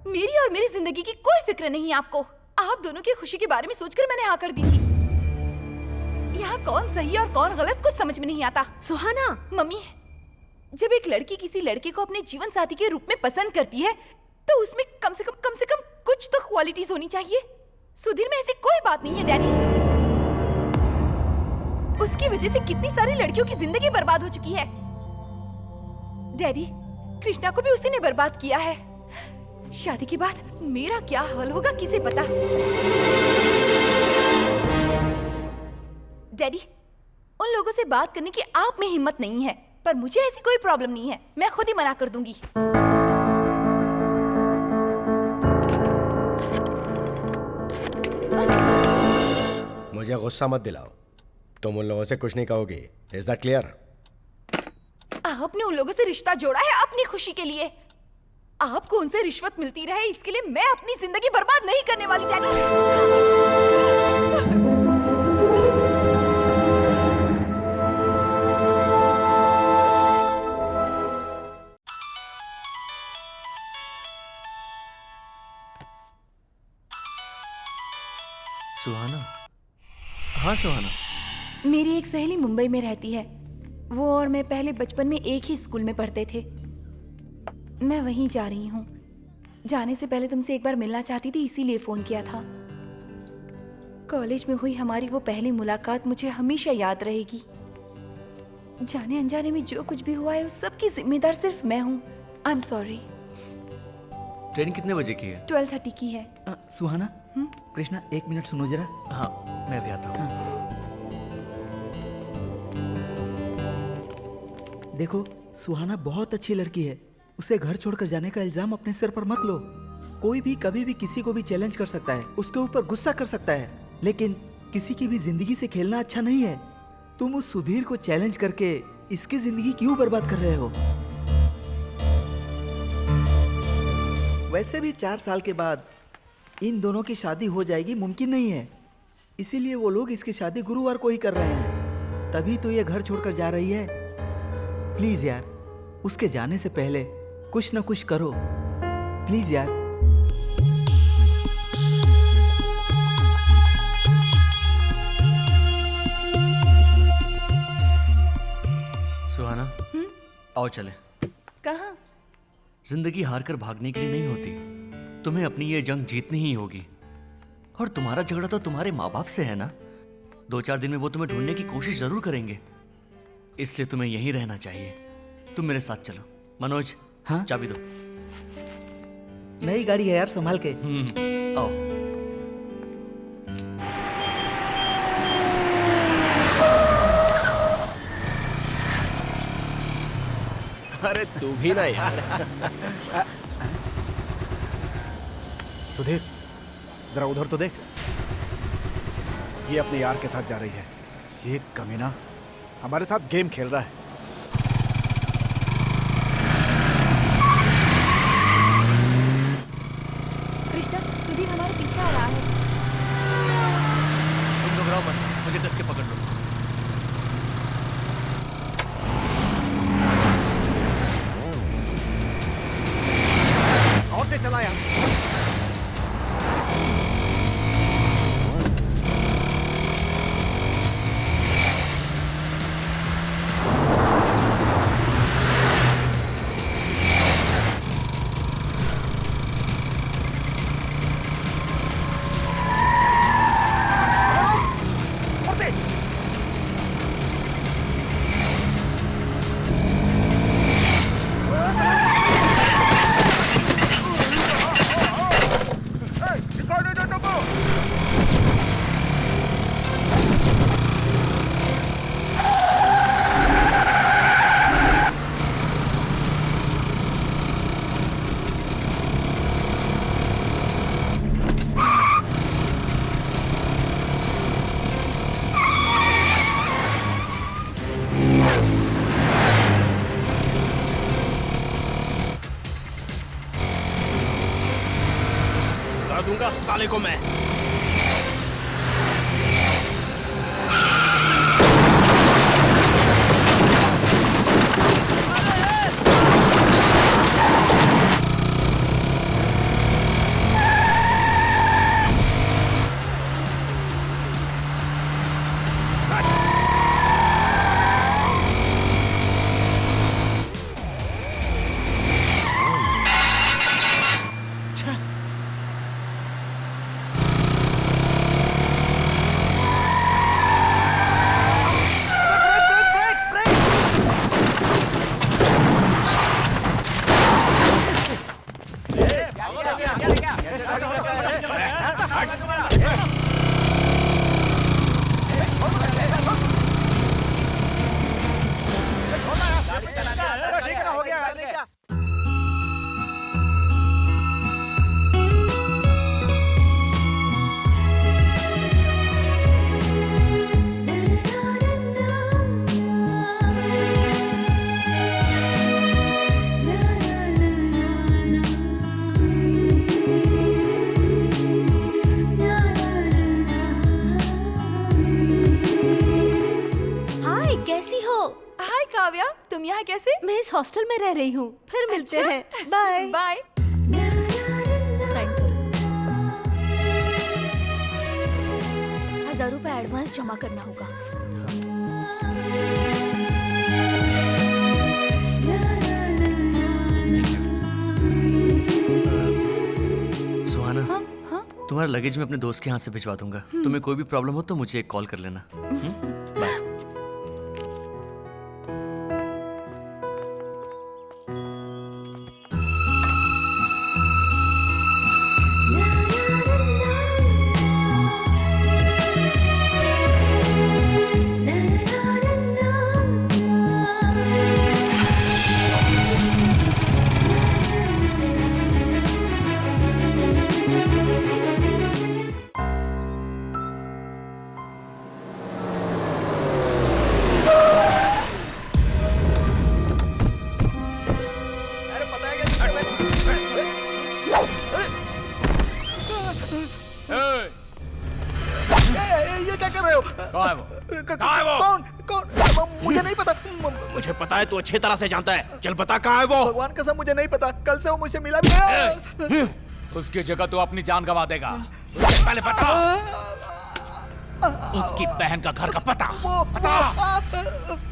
मेरी और मेरी जिंदगी की कोई फिक्र नहीं आपको। आप दोनों की खुशी के बारे में सोचकर मैंने हाँ कर दी थी। यहाँ कौन सही और कौन गलत कुछ समझ में नहीं आता। सुहाना, मम्मी, जब एक लड़की किसी लड़के को अपने जीवन साथी के रूप में पसंद करती है तो उसमें कम से कम कुछ तो क्वालिटीज होनी चाहिए। सुधीर में ऐसी कोई बात नहीं है डैडी। उसकी वजह से कितनी सारी लड़कियों की जिंदगी बर्बाद हो चुकी है। डैडी, कृष्णा को भी उसी ने बर्बाद किया है। शादी के बाद मेरा क्या हाल होगा किसे पता। डैडी, उन लोगों से बात करने की आप में हिम्मत नहीं है, पर मुझे ऐसी कोई प्रॉब्लम नहीं है। मैं खुद ही मना कर दूंगी। मुझे गुस्सा मत दिलाओ। तुम उन लोगों से कुछ नहीं कहोगी। Is that clear? आपने उन लोगों से रिश्ता जोड़ा है अपनी खुशी के लिए। आपको उनसे रिश्वत मिलती रहे इसके लिए मैं अपनी जिंदगी बर्बाद नहीं करने वाली डैडी। सुहाना? हाँ सुहाना। मेरी एक सहेली मुंबई में रहती है। वो और मैं पहले बचपन में एक ही स्कूल में पढ़ते थे। मैं वहीं जा रही हूँ। जाने से पहले तुमसे एक बार मिलना चाहती थी, इसीलिए फोन किया था। कॉलेज में हुई हमारी वो पहली मुलाकात मुझे हमेशा याद रहेगी। जाने अनजाने में जो कुछ भी हुआ है उस सब की जिम्मेदार सिर्फ मैं हूँ। I am sorry. ट्रेन कितने बजे की है? 12:30 की है। सुहाना, कृष्णा एक मिनट सुनो जरा। हाँ, मैं भी आता हूँ। देखो, सुहाना बहुत अच्छी लड़की है। उसे घर छोड़कर जाने का इल्जाम अपने सिर पर मत लो। कोई भी कभी भी किसी को भी चैलेंज कर सकता है, उसके ऊपर गुस्सा कर सकता है, लेकिन किसी की भी जिंदगी से खेलना अच्छा नहीं है। तुम उस सुधीर को चैलेंज करके इसकी जिंदगी क्यों बर्बाद कर रहे हो? वैसे भी 4 साल के बाद इन दोनों की शादी हो जाएगी मुमकिन नहीं है। इसीलिए वो लोग इसकी शादी गुरुवार को ही कर रहे हैं। तभी तो ये घर छोड़कर जा रही है। प्लीज यार, उसके जाने से पहले कुछ न कुछ करो प्लीज यार। सुहाना, आओ चले। कहाँ? जिंदगी हारकर भागने के लिए नहीं होती। तुम्हें अपनी ये जंग जीतनी ही होगी। और तुम्हारा झगड़ा तो तुम्हारे माँ बाप से है ना। 2-4 दिन में वो तुम्हें ढूंढने की कोशिश जरूर करेंगे। इसलिए तुम्हें यहीं रहना चाहिए। तुम मेरे साथ चलो। मनोज, हाँ? चाबी दो। नई गाड़ी है यार, संभाल के। आओ। अरे तू भी ना यार। सुधीर, जरा उधर तो देख। ये अपने यार के साथ जा रही है। ये कमीना हमारे साथ गेम खेल रहा है। कृष्णा, सुधीर हमारे पीछे आ रहा है। तुम घबराओ मत, मुझे कस के पकड़ लो। और तेज चला यार। साले को मैं। तुम यहाँ कैसे? मैं इस हॉस्टल में रह रही हूँ। फिर मिलते हैं। Bye bye. 1000 रुपए एडवांस जमा करना होगा। सुहाना, तुम्हारा लगेज मैं अपने दोस्त के हाथ से भिजवा दूंगा। तुम्हें कोई भी प्रॉब्लम हो तो मुझे एक कॉल कर लेना। बाय। मुझे नहीं पता। मुझे पता है, तू अच्छी तरह से जानता है। चल बता कहाँ है वो। भगवान कसम मुझे नहीं पता। कल से वो मुझसे मिला भी नहीं। उसकी जगह तू अपनी जान गंवा देगा। उससे पहले बता उसकी बहन का घर का पता। बता।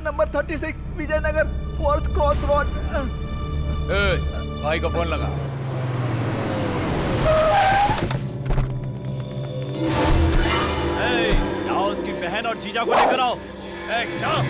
Number 36 Vijayanagar 4th cross road. भाई को फोन लगा। जाओ उसकी बहन और जीजा को लेकर आओ। जाओ।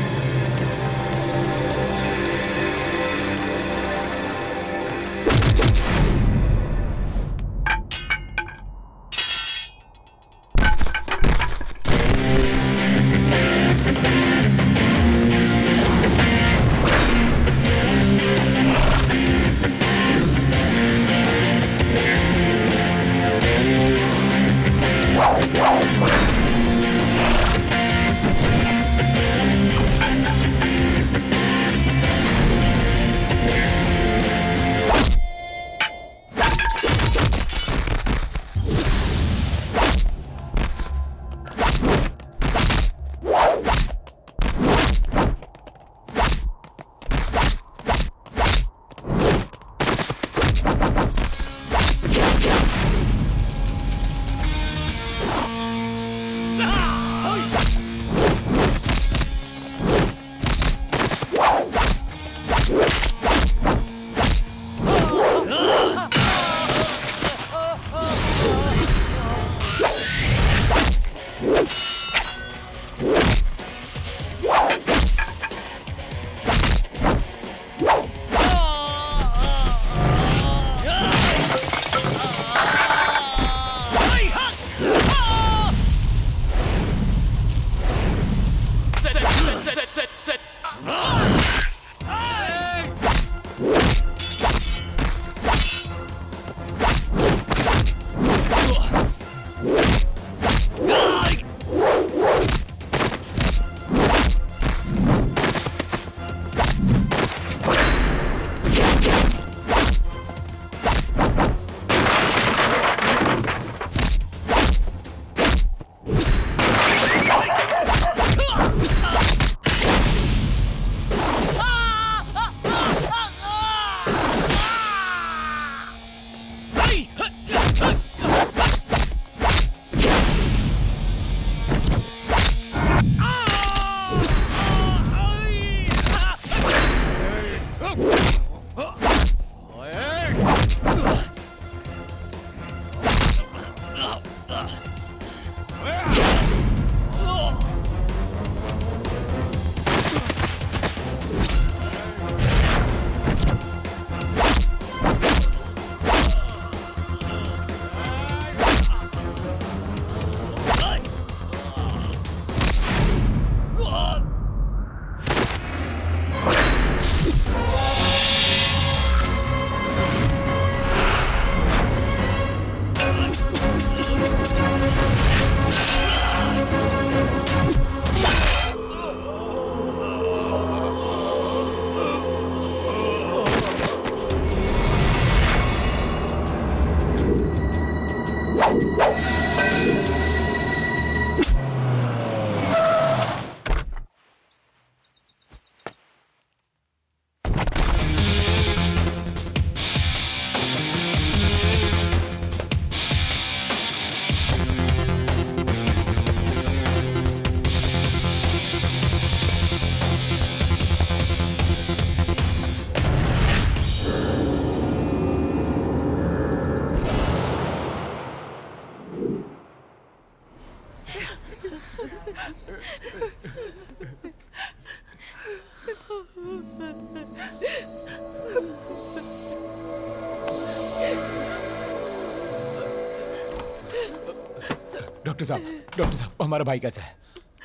डॉक्टर साहब हमारा भाई कैसा है?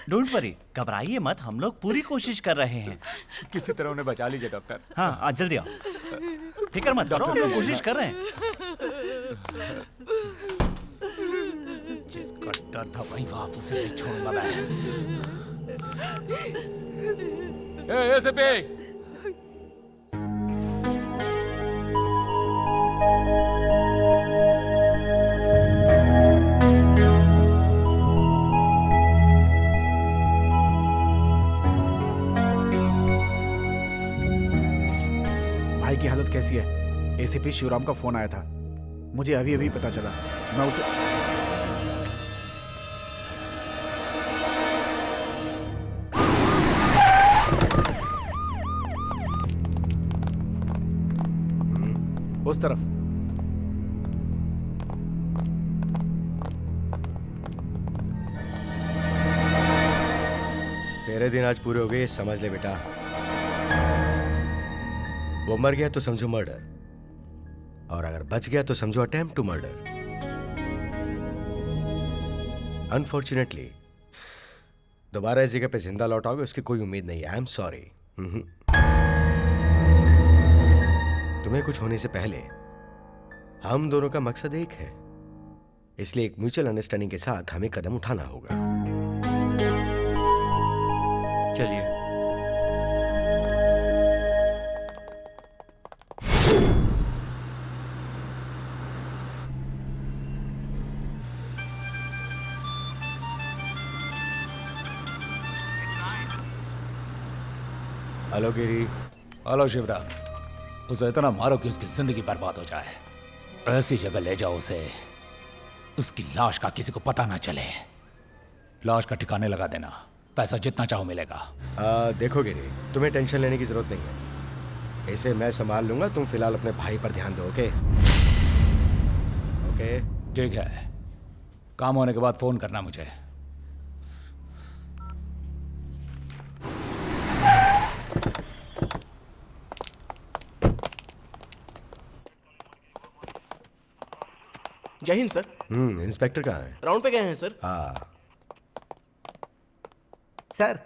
डोंट वरी, घबराइए मत, हम लोग पूरी कोशिश कर रहे हैं। किसी तरह उन्हें बचा लीजिए डॉक्टर। हाँ आज जल्दी आओ, फिक्र मत करो, हम लोग कोशिश कर रहे हैं। जिसका डर था वहीं वापस उसे नहीं छोड़ूंगा मैं। ऐसे पे भाई की हालत कैसी है? एसीपी शिवराम का फोन आया था, मुझे अभी अभी पता चला। मैं उसे उस तरफ। तेरे दिन आज पूरे हो गए, समझ ले बेटा। वो मर गया तो समझो मर्डर, और अगर बच गया तो समझो अटेम्प्ट टू मर्डर। अनफॉर्चुनेटली दोबारा इस जगह पे जिंदा लौटाओगे उसकी कोई उम्मीद नहीं है। I am sorry. तुम्हें कुछ होने से पहले हम दोनों का मकसद एक है, इसलिए एक म्यूचुअल अंडरस्टैंडिंग के साथ हमें कदम उठाना होगा। चलिए। हेलो गिरी। हेलो शिवराम। उसे इतना मारो कि उसकी जिंदगी बर्बाद हो जाए। ऐसी जगह ले जाओ उसे, उसकी लाश का किसी को पता ना चले। लाश का ठिकाने लगा देना, पैसा जितना चाहो मिलेगा। देखो गिरी, तुम्हें टेंशन लेने की जरूरत नहीं है, इसे मैं संभाल लूंगा। तुम फिलहाल अपने भाई पर ध्यान दो। ओके ओके ठीक है, काम होने के बाद फोन करना मुझे। जय हिंद सर। इंस्पेक्टर कहाँ है? राउंड पे गए हैं सर। सर।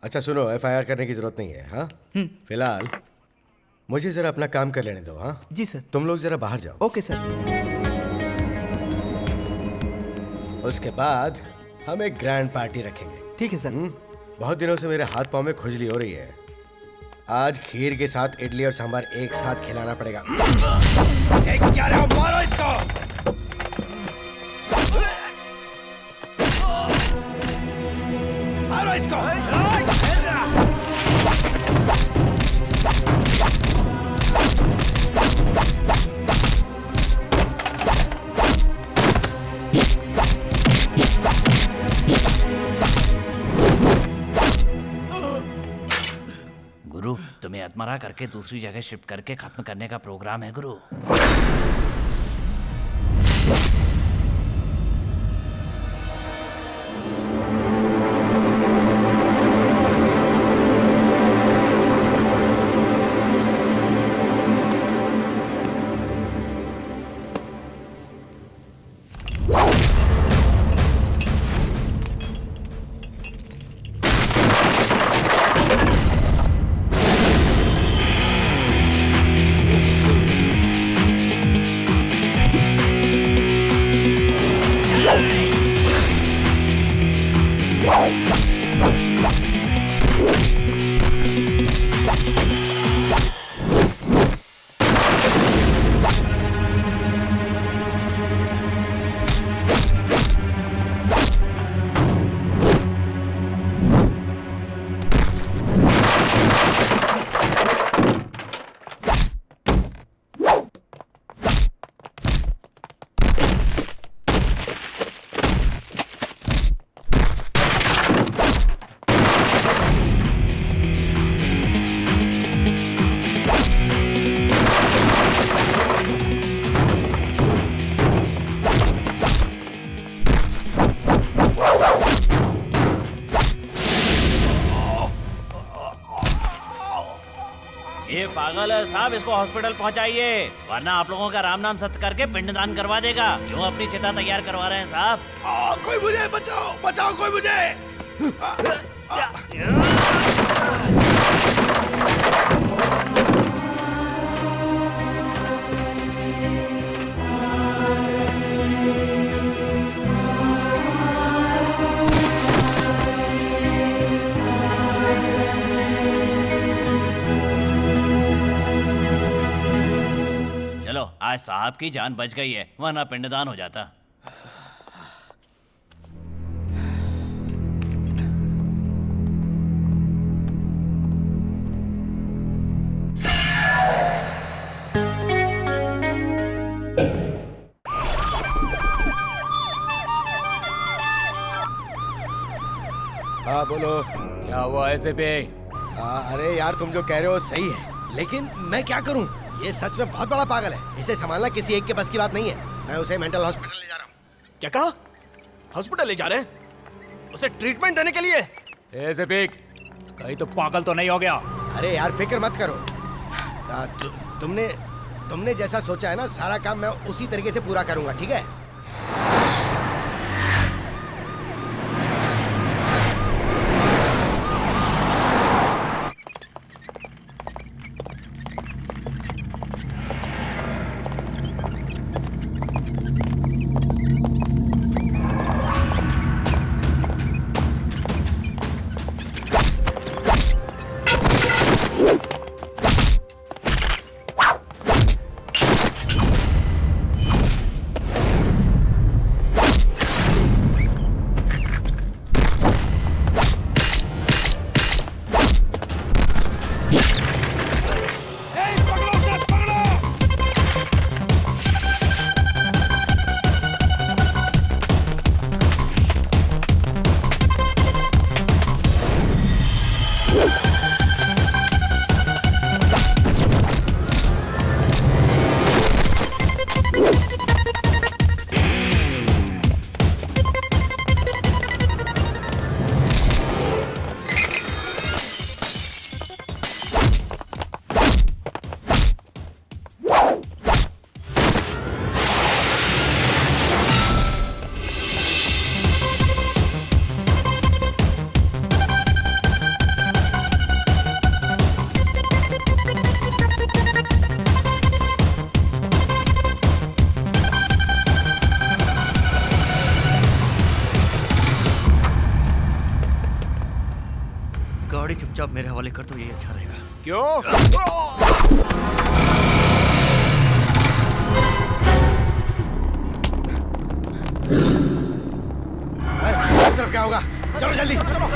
अच्छा सुनो, एफआईआर करने की जरूरत नहीं है। हाँ फिलहाल मुझे जरा अपना काम कर लेने दो। हाँ जी सर। तुम लोग जरा बाहर जाओ। Okay sir. उसके बाद हम एक ग्रैंड पार्टी रखेंगे। ठीक है सर। बहुत दिनों से मेरे हाथ पांव में खुजली हो रही है, आज खीर के साथ इडली और सांभर एक साथ खिलाना पड़ेगा। क्या रहे हो? मारो इसको। मारो इसको। गुरु, तुम्हें अधमरा करके दूसरी जगह शिफ्ट करके खत्म करने का प्रोग्राम है गुरु। ये पागल है साहब, इसको हॉस्पिटल पहुंचाइए, वरना आप लोगों का राम नाम सत्य करके पिंडदान करवा देगा। क्यों अपनी चिता तैयार करवा रहे हैं साहब? कोई मुझे बचाओ, बचाओ कोई मुझे। चलो, आज साहब की जान बच गई है, वरना पिंडदान हो जाता। हाँ बोलो। क्या हुआ ऐसे पे? अरे यार तुम जो कह रहे हो सही है, लेकिन मैं क्या करूं? ये सच में बहुत बड़ा पागल है, इसे संभालना किसी एक के बस की बात नहीं है। मैं उसे मेंटल हॉस्पिटल ले जा रहा हूँ। क्या कहा? हॉस्पिटल ले जा रहे हैं? उसे ट्रीटमेंट देने के लिए? ऐसे पे कहीं तो पागल तो नहीं हो गया? अरे यार फिक्र मत करो। तुमने जैसा सोचा है ना, सारा काम मैं उसी तरीके से पूरा करूंगा, ठीक है? गाड़ी चुपचाप मेरे हवाले कर दो, ये अच्छा रहेगा। क्यों? इस तरफ क्या होगा? चलो जल्दी। चलो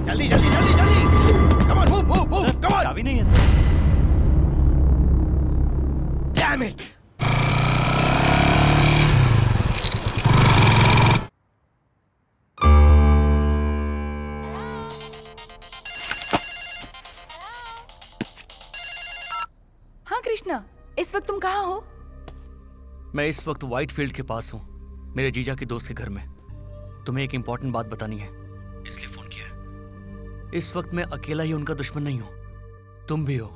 जल्दी जल्दी जल्दी जल्दी। Come on, move move move, come on. चाबी नहीं है सर। Damn it. हाँ कृष्णा, इस वक्त तुम कहाँ हो? मैं इस वक्त व्हाइट फील्ड के पास हूँ, मेरे जीजा के दोस्त के घर में। तुम्हें एक इंपॉर्टेंट बात बतानी है, इसलिए फोन किया है। इस वक्त मैं अकेला ही उनका दुश्मन नहीं हूँ, तुम भी हो।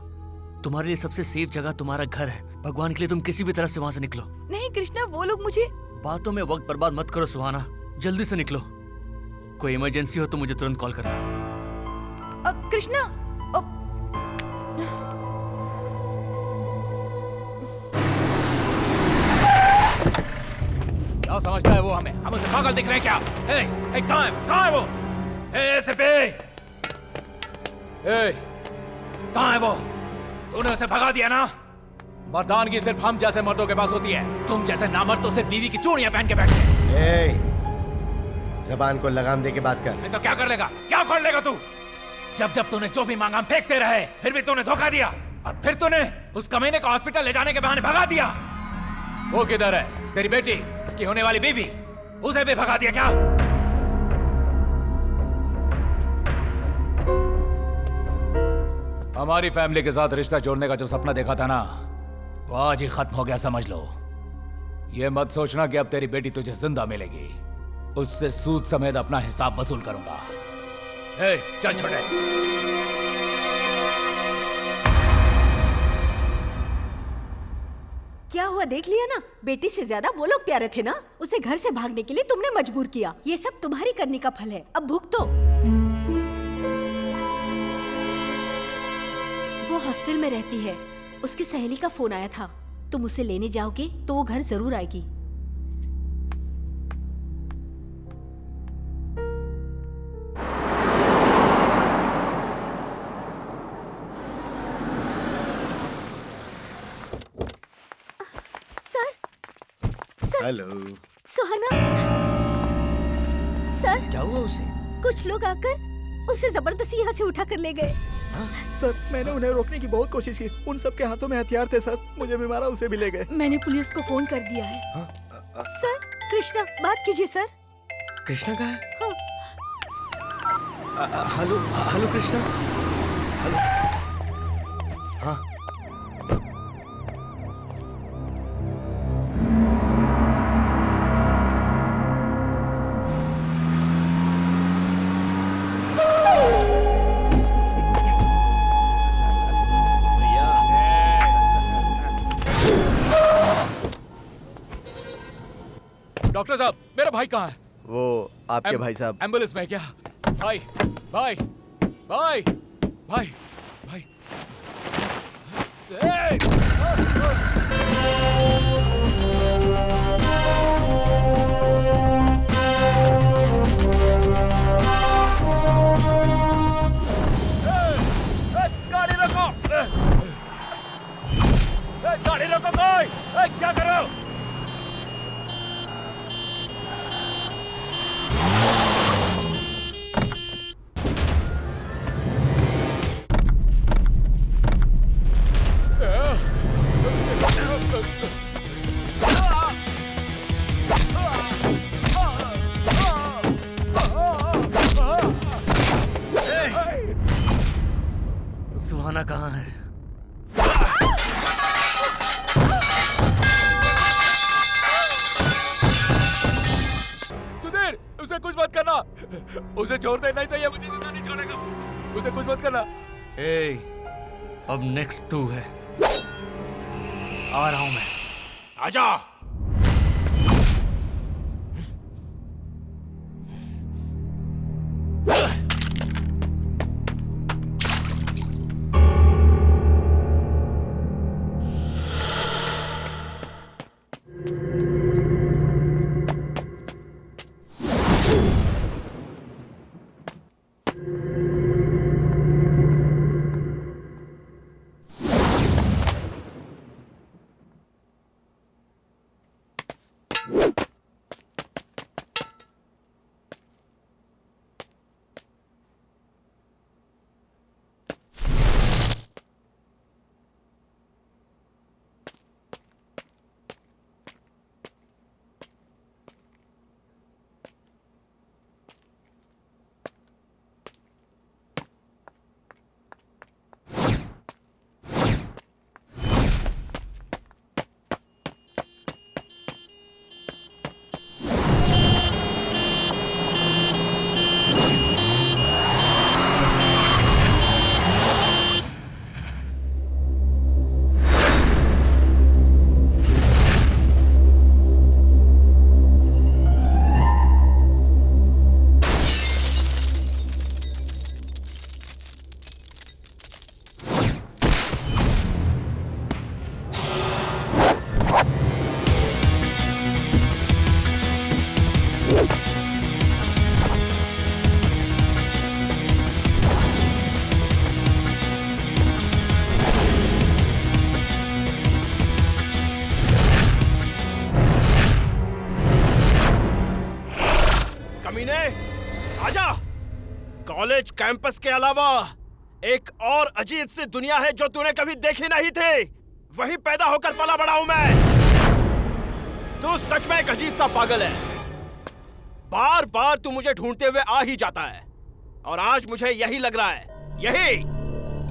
तुम्हारे लिए सबसे सेफ जगह तुम्हारा घर है। भगवान के लिए तुम किसी भी तरह से वहां से निकलो। नहीं कृष्णा, वो लोग मुझे... बातों में वक्त बर्बाद मत करो सुहाना, जल्दी से निकलो। कोई इमरजेंसी हो तो मुझे तुरंत कॉल करना। कृष्णा, क्या समझता है वो हमें? हम उसे पागल दिख रहे हैं क्या? कहाँ है वो? कहाँ है वो? तूने उसे भगा दिया ना? मर्दानगी सिर्फ हम जैसे मर्दों के पास होती है, तुम जैसे नामर्द तो सिर्फ बीवी की चूड़ियां पहन के बैठते हैं। जबान को लगाम दे के बात कर। तो क्या कर लेगा? क्या कर लेगा तू? जब जब तूने जो भी मांगा हम फेंकते रहे, फिर भी तूने धोखा दिया, और फिर तूने उस कमीने को हॉस्पिटल ले जाने के बहाने भगा दिया। वो किधर है? तेरी बेटी, इसकी होने वाली बीवी, उसे भी भगा दिया क्या? हमारी फैमिली के साथ रिश्ता जोड़ने का जो सपना देखा था ना, वो आज ही खत्म हो गया, समझ लो। ये मत सोचना कि अब तेरी बेटी तुझे जिंदा मिलेगी। उससे सूद समेत अपना हिसाब वसूल करूंगा। ए, चल छोटे। क्या हुआ देख लिया ना, बेटी से ज्यादा वो लोग प्यारे थे ना। उसे घर से भागने के लिए तुमने मजबूर किया। ये सब तुम्हारी करनी का फल है, अब भुगतो। वो हॉस्टल में रहती है, उसकी सहेली का फोन आया था। तुम उसे लेने जाओगे तो वो घर जरूर आएगी। हेलो सुहाना। सर क्या हुआ उसे? कुछ लोग आकर उसे जबरदस्ती यहाँ से उठा कर ले गए। सर मैंने उन्हें रोकने की बहुत कोशिश की, उन सब के हाथों में हथियार थे सर। मुझे भी मारा, उसे भी ले गए। मैंने पुलिस को फोन कर दिया है। सर कृष्णा बात कीजिए सर। कृष्णा कहाँ है? Hello hello Krishna. हेलो। हाँ डॉक्टर साहब, मेरा भाई कहाँ है? वो आपके भाई साहब एम्बुलेंस में क्या? भाई भाई भाई भाई भाई गाड़ी रोको! गाड़ी रोको कोई! क्या कर रहे हो? सुहाना कहाँ है? सुधीर, उसे कुछ मत करना। उसे छोड़ दे, नहीं तो ये मुझे जिंदा नहीं छोड़ेगा। उसे कुछ मत करना। ए, अब नेक्स्ट तू है। आ रहा हूं मैं। आजा। कॉलेज कैंपस के अलावा एक और अजीब सी दुनिया है जो तूने कभी देखी नहीं थी। वही पैदा होकर पला बड़ा हूं मैं। तू सच में एक अजीब सा पागल है। बार बार तू मुझे ढूंढते हुए आ ही जाता है और आज मुझे यही लग रहा है, यही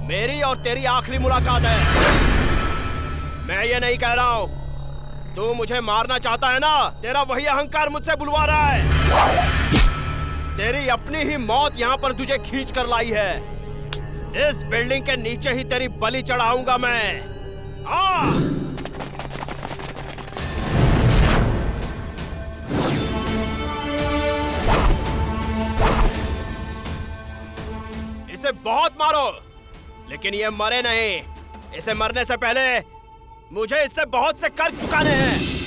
मेरी और तेरी आखिरी मुलाकात है। मैं ये नहीं कह रहा हूं, तू मुझे मारना चाहता है ना, तेरा वही अहंकार मुझसे बुलवा रहा है। तेरी अपनी ही मौत यहाँ पर तुझे खींच कर लाई है। इस बिल्डिंग के नीचे ही तेरी बलि चढ़ाऊंगा मैं। इसे बहुत मारो, लेकिन ये मरे नहीं। इसे मरने से पहले मुझे इससे बहुत से कर्ज चुकाने हैं।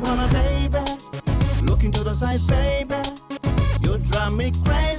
Wanna, baby. Look into those eyes, baby. You drive me crazy.